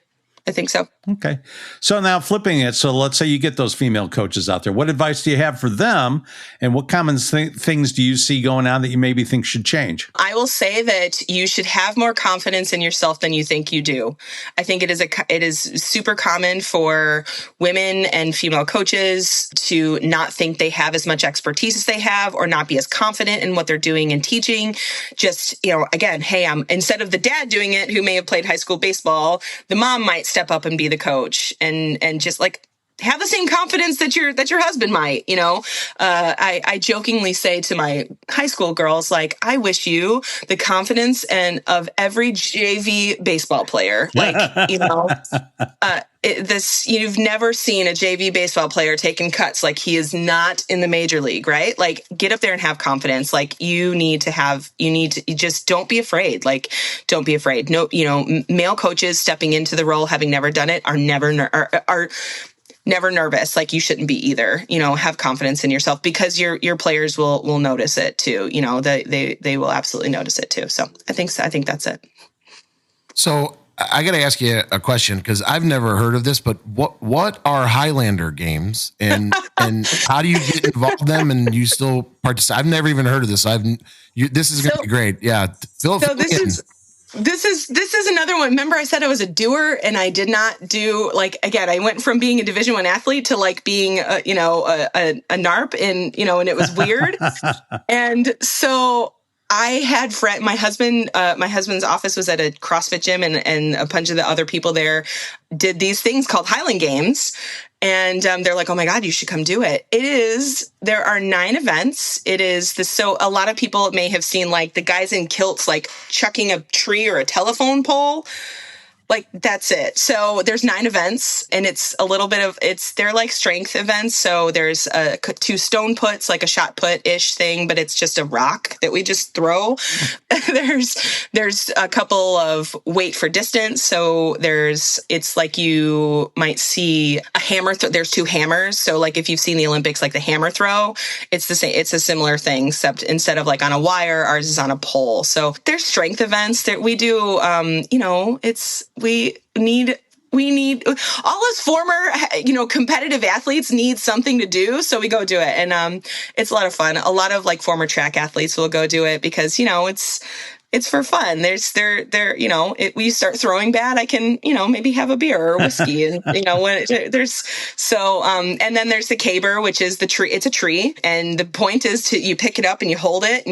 I think so. Okay. So now flipping it. So let's say you get those female coaches out there. What advice do you have for them? And what common things do you see going on that you maybe think should change? I will say that you should have more confidence in yourself than you think you do. I think it is super common for women and female coaches to not think they have as much expertise as they have, or not be as confident in what they're doing and teaching. Just, again, hey, instead of the dad doing it, who may have played high school baseball, the mom might step up and be the coach, and just like have the same confidence that your husband might. I jokingly say to my high school girls, like, I wish you the confidence of every JV baseball player. Like, you've never seen a JV baseball player taking cuts. Like, he is not in the major league, right? Like, get up there and have confidence. Like, you need to just don't be afraid. Like, don't be afraid. No, male coaches stepping into the role, having never done it, are never nervous. Like, you shouldn't be either. Have confidence in yourself, because your players will notice it too. They will absolutely notice it too. So I think that's it. So I got to ask you a question, because I've never heard of this, but what are Highlander Games, and how do you get involved in them, and you still participate? I've never even heard of this. This is going to be great. Yeah. This is another one. Remember, I said I was a doer, and I did not do, like, again, I went from being a Division I athlete to like being a NARP, and it was weird. And so I had my husband's office was at a CrossFit gym, and a bunch of the other people there did these things called Highland Games. And they're like, oh my God, you should come do it. There are 9 events. So a lot of people may have seen, like, the guys in kilts, like, chucking a tree or a telephone pole. Like, that's it. So there's 9 events, and they're like strength events. So there's 2 stone puts, like a shot put-ish thing, but it's just a rock that we just throw. There's a couple of weight for distance. So it's like you might see a hammer. There's 2 hammers. So like if you've seen the Olympics, like the hammer throw, it's the same. It's a similar thing, except instead of like on a wire, ours is on a pole. So there's strength events that we do. We need all us former, competitive athletes need something to do. So we go do it. And, it's a lot of fun. A lot of like former track athletes will go do it because, it's for fun. We start throwing bad, I can, maybe have a beer or whiskey, and, and then there's the caber, which is the tree. It's a tree. And the point is you pick it up and you hold it,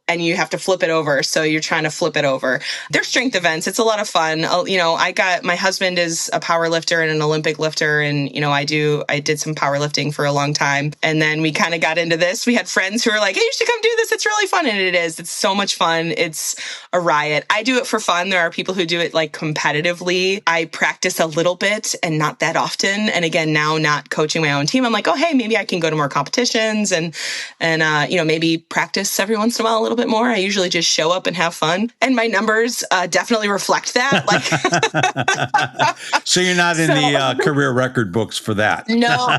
and you have to flip it over. So you're trying to flip it over. They're strength events. It's a lot of fun. My husband is a power lifter and an Olympic lifter. And, I did some powerlifting for a long time. And then we kind of got into this. We had friends who were like, hey, you should come do this. It's really fun. And it is. It's so much fun. It's a riot. I do it for fun. There are people who do it like competitively. I practice a little bit and not that often. And again, now not coaching my own team, I'm like, oh, hey, maybe I can go to more competitions and maybe practice every once in a while a little bit more. I usually just show up and have fun, and my numbers definitely reflect that. Like, so you're not in the career record books for that. No.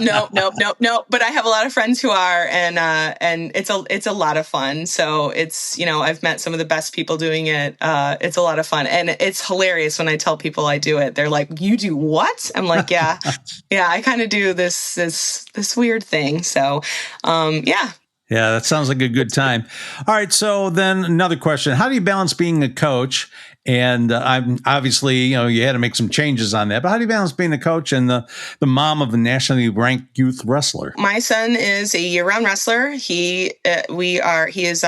But I have a lot of friends who are, and it's a lot of fun. So it's I've met some of the best people doing it. It's a lot of fun, and it's hilarious when I tell people I do it. They're like, "You do what?" I'm like, "Yeah, I kind of do this weird thing." So, yeah. Yeah, that sounds like a good time. All right, so then another question. How do you balance being a coach? And I'm obviously, you had to make some changes on that. But how do you balance being a coach and the mom of a nationally ranked youth wrestler? My son is a year-round wrestler. He is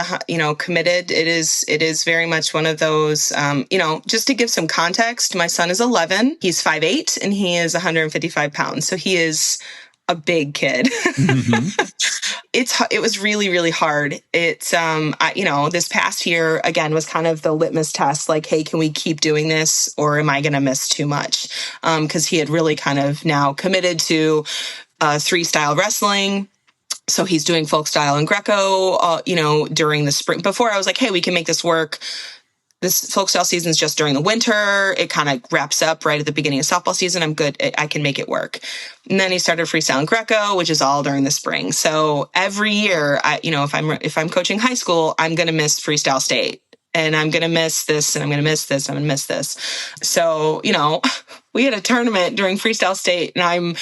committed. It is very much one of those, just to give some context, my son is 11. He's 5'8", and he is 155 pounds. So he is a big kid. Mm-hmm. It was really, really hard. It's, this past year, again, was kind of the litmus test. Like, hey, can we keep doing this, or am I going to miss too much? Because he had really kind of now committed to 3-style wrestling. So he's doing folk style and Greco, during the spring. Before I was like, hey, we can make this work. this folk style season is just during the winter. It kind of wraps up right at the beginning of softball season. I'm good. I can make it work. And then he started freestyle and Greco, which is all during the spring. So every year, if I'm coaching high school, I'm going to miss freestyle state. And I'm going to miss this, and I'm going to miss this, I'm going to miss this. So, we had a tournament during freestyle state, and I'm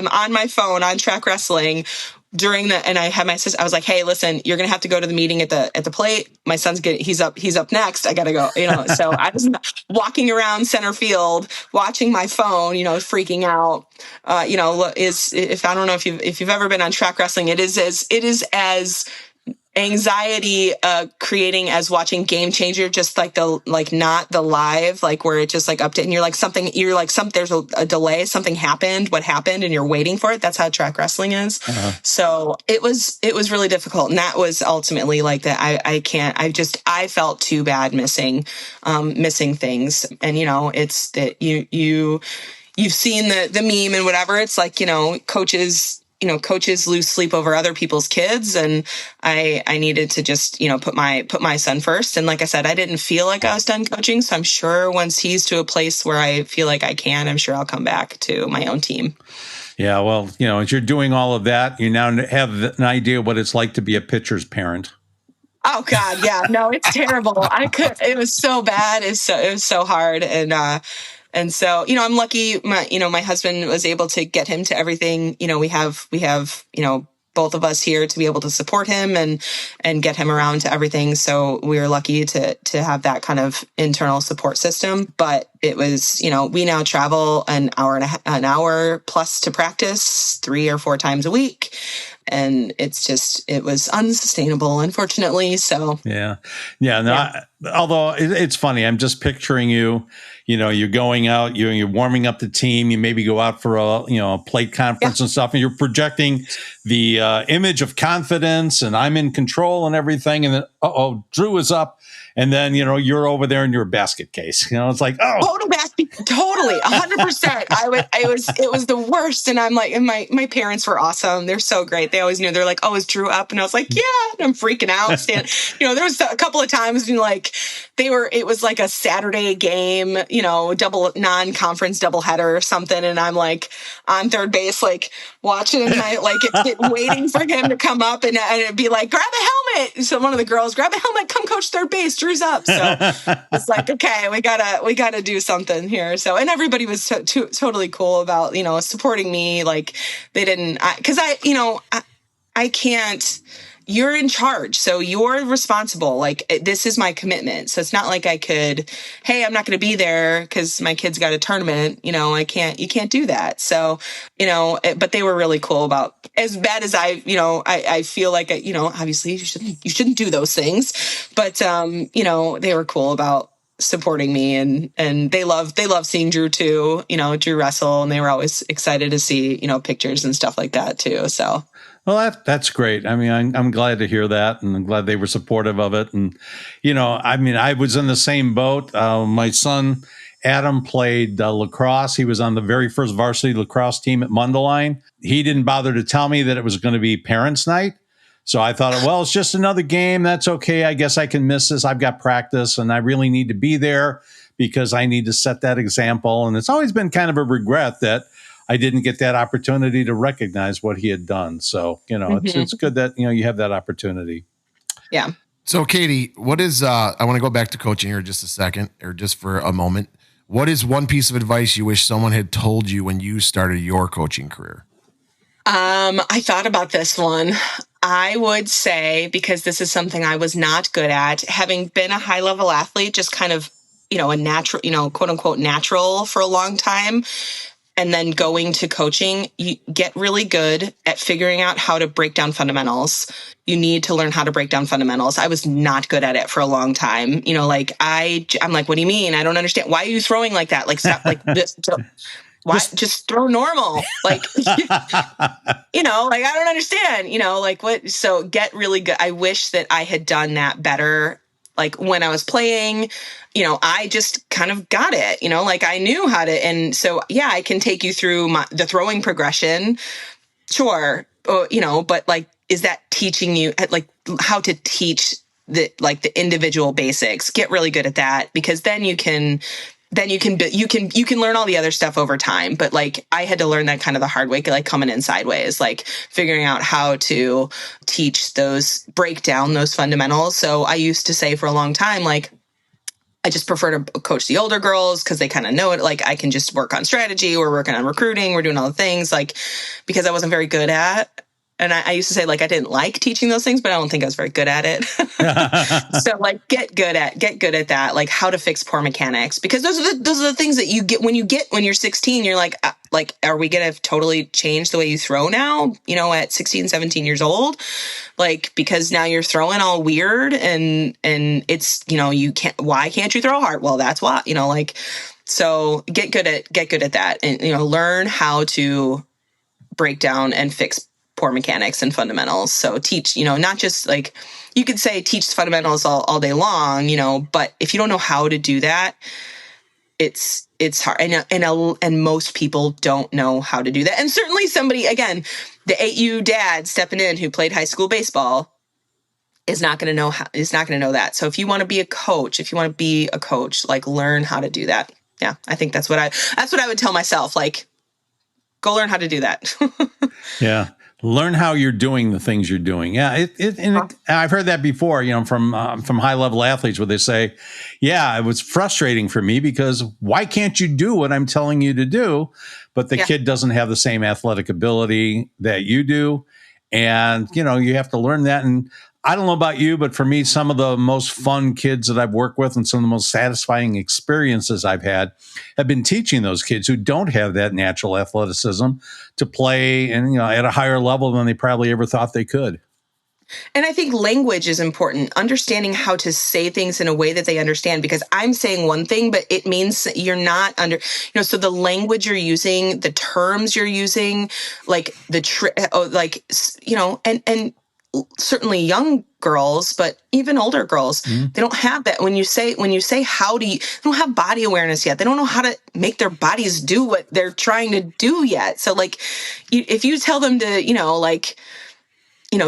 on my phone on track wrestling and I had my sister, I was like, hey, listen, you're going to have to go to the meeting at the plate. My son's he's up next. I got to go, so I was walking around center field, watching my phone, freaking out. I don't know if you've ever been on track wrestling, it is as anxiety creating as watching Game Changer, just like not the live, like where it just like update and there's a delay, something happened, what happened, and you're waiting for it. That's how track wrestling is. Uh-huh. So it was really difficult, and that was ultimately like that. I felt too bad missing things, and it's that you've seen the meme and whatever. It's like coaches lose sleep over other people's kids, and I needed to just, put my son first. And like I said, I didn't feel like I was done coaching. So I'm sure once he's to a place where I feel like I can, I'm sure I'll come back to my own team. Yeah. Well, as you're doing all of that, you now have an idea what it's like to be a pitcher's parent. Oh God. Yeah, no, it's terrible. It was so bad. It was so hard. And so, I'm lucky my husband was able to get him to everything. We have, both of us here to be able to support him and get him around to everything. So we were lucky to have that kind of internal support system. But it was, we now travel an hour plus to practice 3 or 4 times a week. And it was unsustainable, unfortunately. So yeah. Although it's funny, I'm just picturing you. You're going out, you're warming up the team. You maybe go out for a plate conference and stuff, and you're projecting the image of confidence and I'm in control and everything. And then, Drew is up. And then, you're over there in your basket case. It's like, total basket, totally, 100%. It was the worst. And I'm like, and my parents were awesome. They're so great. They always knew. They're like, oh, is Drew up? And I was like, yeah. And I'm freaking out. There was a couple of times when it was like a Saturday game, double non-conference doubleheader or something. And I'm like on third base, like watching and waiting for him to come up and it'd be like, grab a helmet. So one of the girls, grab a helmet, come coach third base. Drew's up. So it's like, okay, we gotta do something here. So, and everybody was totally cool about, supporting me. Like they didn't, I can't, you're in charge. So you're responsible. Like this is my commitment. So it's not like I could, hey, I'm not going to be there because my kid's got a tournament. You can't do that. So, but they were really cool about, as bad as I feel like, obviously you shouldn't do those things, but, they were cool about supporting me and they love seeing Drew too, Drew wrestle, and they were always excited to see, pictures and stuff like that too. So. Well, that's great. I mean, I'm glad to hear that, and I'm glad they were supportive of it. And, I was in the same boat. My son, Adam, played lacrosse. He was on the very first varsity lacrosse team at Mundelein. He didn't bother to tell me that it was going to be parents' night. So I thought, well, it's just another game. That's okay. I guess I can miss this. I've got practice, and I really need to be there because I need to set that example. And it's always been kind of a regret that I didn't get that opportunity to recognize what he had done. So, it's good that, you have that opportunity. Yeah. So Katie, what is, I want to go back to coaching here just a second, or just for a moment. What is one piece of advice you wish someone had told you when you started your coaching career? I thought about this one. I would say, because this is something I was not good at, having been a high level athlete, just kind of, a natural, quote unquote natural for a long time. And then going to coaching, you get really good at figuring out how to break down fundamentals. You need to learn how to break down fundamentals. I was not good at it for a long time. I'm like, what do you mean? I don't understand. Why are you throwing like that? Like, stop, like this. Why just throw normal? Like, I don't understand, what? So get really good. I wish that I had done that better. Like when I was playing, I just kind of got it, I knew how to. And so, yeah, I can take you through the throwing progression. Sure. But like, is that teaching you like how to teach the individual basics. Get really good at that, because then you can learn all the other stuff over time. But like, I had to learn that kind of the hard way, like coming in sideways, like figuring out how to break down those fundamentals. So I used to say for a long time, like, I just prefer to coach the older girls because they kind of know it. Like, I can just work on strategy. We're working on recruiting. We're doing all the things, like, because I wasn't very good at. And I used to say, like, I didn't like teaching those things, but I don't think I was very good at it. So like, get good at that, like how to fix poor mechanics, because those are the things that you get when you're 16. You're like, are we going to totally change the way you throw now, at 16, 17 years old? Like, because now you're throwing all weird and it's, why can't you throw hard? Well, that's why, so get good at that, and, learn how to break down and fix poor mechanics and fundamentals. So teach, not just like, you could say teach fundamentals all day long, but if you don't know how to do that, it's hard. And most people don't know how to do that. And certainly somebody, again, the 8U dad stepping in who played high school baseball is not going to know that. So if you want to be a coach, like, learn how to do that. Yeah. I think that's what I would tell myself. Like, go learn how to do that. Yeah. Learn how you're doing the things you're doing. Yeah, I've heard that before, from high level athletes, where they say, "Yeah, it was frustrating for me because why can't you do what I'm telling you to do?" But the kid doesn't have the same athletic ability that you do, and you have to learn that. And I don't know about you, but for me, some of the most fun kids that I've worked with and some of the most satisfying experiences I've had have been teaching those kids who don't have that natural athleticism to play and, at a higher level than they probably ever thought they could. And I think language is important, understanding how to say things in a way that they understand, because I'm saying one thing, but it means you're not so the language you're using, the terms you're using, like and certainly young girls, but even older girls, they don't have that. When you say, they don't have body awareness yet. They don't know how to make their bodies do what they're trying to do yet. So like, if you tell them to,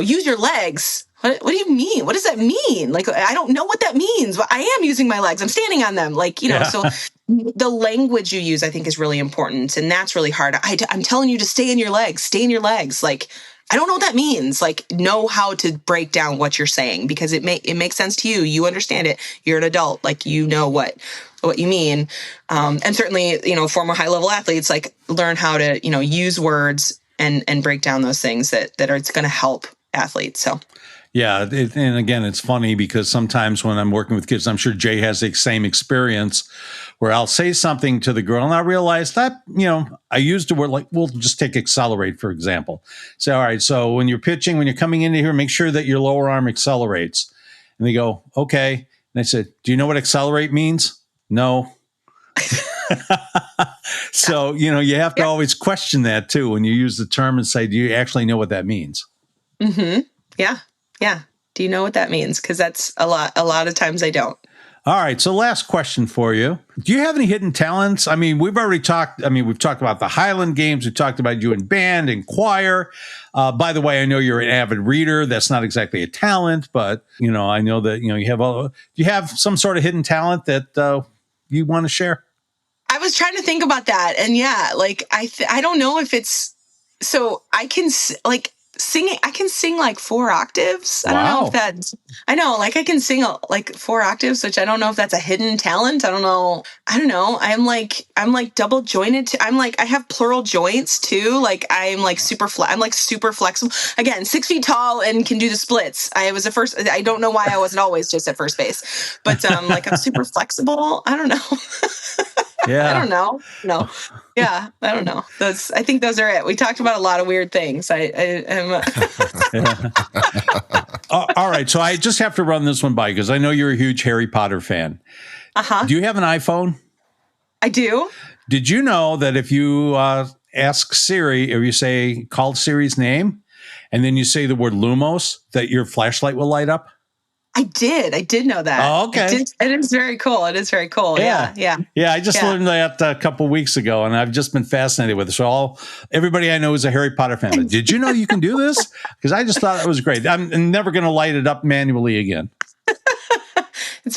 use your legs, what do you mean? What does that mean? Like, I don't know what that means, but I am using my legs. I'm standing on them. Like, so the language you use, I think, is really important. And that's really hard. I'm telling you to stay in your legs. Like, I don't know what that means. Like, know how to break down what you're saying, because it makes sense to you. You understand it. You're an adult. Like, what you mean. And certainly, former high level athletes, like, learn how to, use words and break down those things that are going to help athletes. So. Yeah. And again, it's funny because sometimes when I'm working with kids, I'm sure Jay has the same experience, where I'll say something to the girl and I realize that, I used the word, like, we'll just take accelerate, for example. Say, all right, so when you're pitching, when you're coming into here, make sure that your lower arm accelerates. And they go, okay. And I said, do you know what accelerate means? No. So, you have to always question that too when you use the term and say, do you actually know what that means? Mm-hmm. Yeah. Yeah. Do you know what that means? Because that's a lot of times I don't. All right. So last question for you. Do you have any hidden talents? I mean, we've talked about the Highland Games. We talked about you in band and choir. By the way, I know you're an avid reader. That's not exactly a talent, but, I know that, do you have some sort of hidden talent that you want to share? I was trying to think about that. And yeah, like, I don't know if it's, so I can singing, I can sing like 4 octaves. I don't know if that's, I know, like, I can sing like 4 octaves, which I don't know if that's a hidden talent. I don't know. I'm like double jointed. I have plural joints too. Like, I'm like super flexible. Again, 6 feet tall and can do the splits. I don't know why I wasn't always just at first base, but like, I'm super flexible. I don't know. Yeah. I don't know. No. Yeah. I don't know. I think those are it. We talked about a lot of weird things. I'm All right. So I just have to run this one by because I know you're a huge Harry Potter fan. Do you have an iPhone? I do. Did you know that if you ask Siri, or you say, call Siri's name, and then you say the word Lumos, that your flashlight will light up? I did know that. Oh, okay. It is very cool. Yeah. Yeah, I just learned that a couple weeks ago, and I've just been fascinated with it. So everybody I know is a Harry Potter fan. But did you know you can do this? Because I just thought it was great. I'm never going to light it up manually again.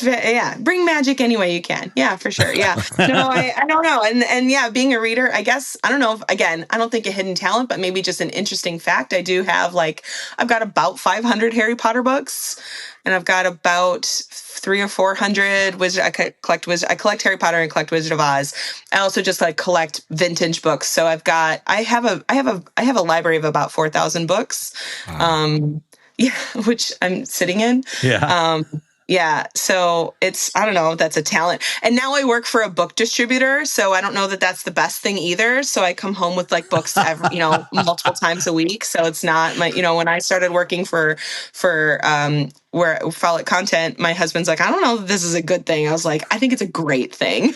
Yeah. Bring magic any way you can. Yeah, for sure. Yeah. No, I don't know. And yeah, being a reader, I guess, I don't know if, again, I don't think a hidden talent, but maybe just an interesting fact. I do have I've got about 500 Harry Potter books, and I've got about 300 or 400 I collect Harry Potter and collect Wizard of Oz. I also just collect vintage books. So I have a library of about 4,000 books. Wow. Yeah, which I'm sitting in. Yeah. Yeah. So I don't know if that's a talent. And now I work for a book distributor. So I don't know that that's the best thing either. So I come home with books multiple times a week. So it's not when I started working for where Frolic Content, my husband's like, I don't know if this is a good thing. I was like, I think it's a great thing.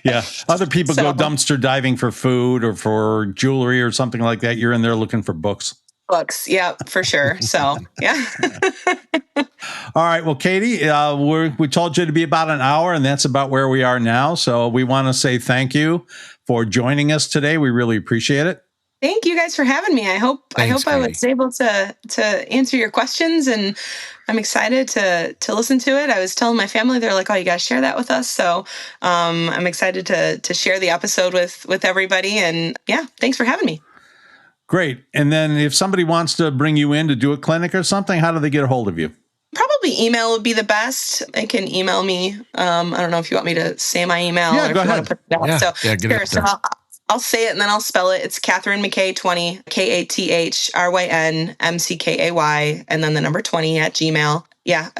Yeah. Other people go dumpster diving for food or for jewelry or something like that. You're in there looking for books. Books. Yeah, for sure. So, yeah. All right. Well, Katie, we told you to be about an hour, and that's about where we are now. So we want to say thank you for joining us today. We really appreciate it. Thank you guys for having me. I hope I was able to answer your questions, and I'm excited to listen to it. I was telling my family, they're like, "Oh, you got to share that with us." So I'm excited to share the episode with everybody. And yeah, thanks for having me. Great. And then if somebody wants to bring you in to do a clinic or something, how do they get a hold of you? Probably email would be the best. They can email me. I don't know if you want me to say my email or if you want to put it out. So I'll say it and then I'll spell it. It's Catherine McKay 20, KATHRYN and then the number 20 at Gmail. Yeah.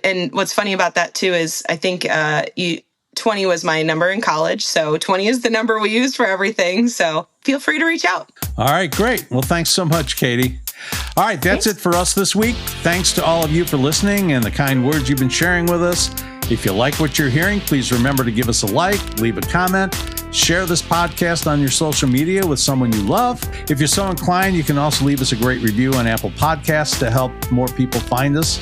And what's funny about that too is I think 20 was my number in college. So 20 is the number we use for everything. So feel free to reach out. All right, great. Well, thanks so much, Katie. All right, that's it for us this week. Thanks to all of you for listening and the kind words you've been sharing with us. If you like what you're hearing, please remember to give us a like, leave a comment, share this podcast on your social media with someone you love. If you're so inclined, you can also leave us a great review on Apple Podcasts to help more people find us.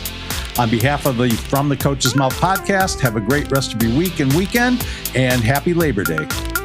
On behalf of the From the Coach's Mouth podcast, have a great rest of your week and weekend, and happy Labor Day.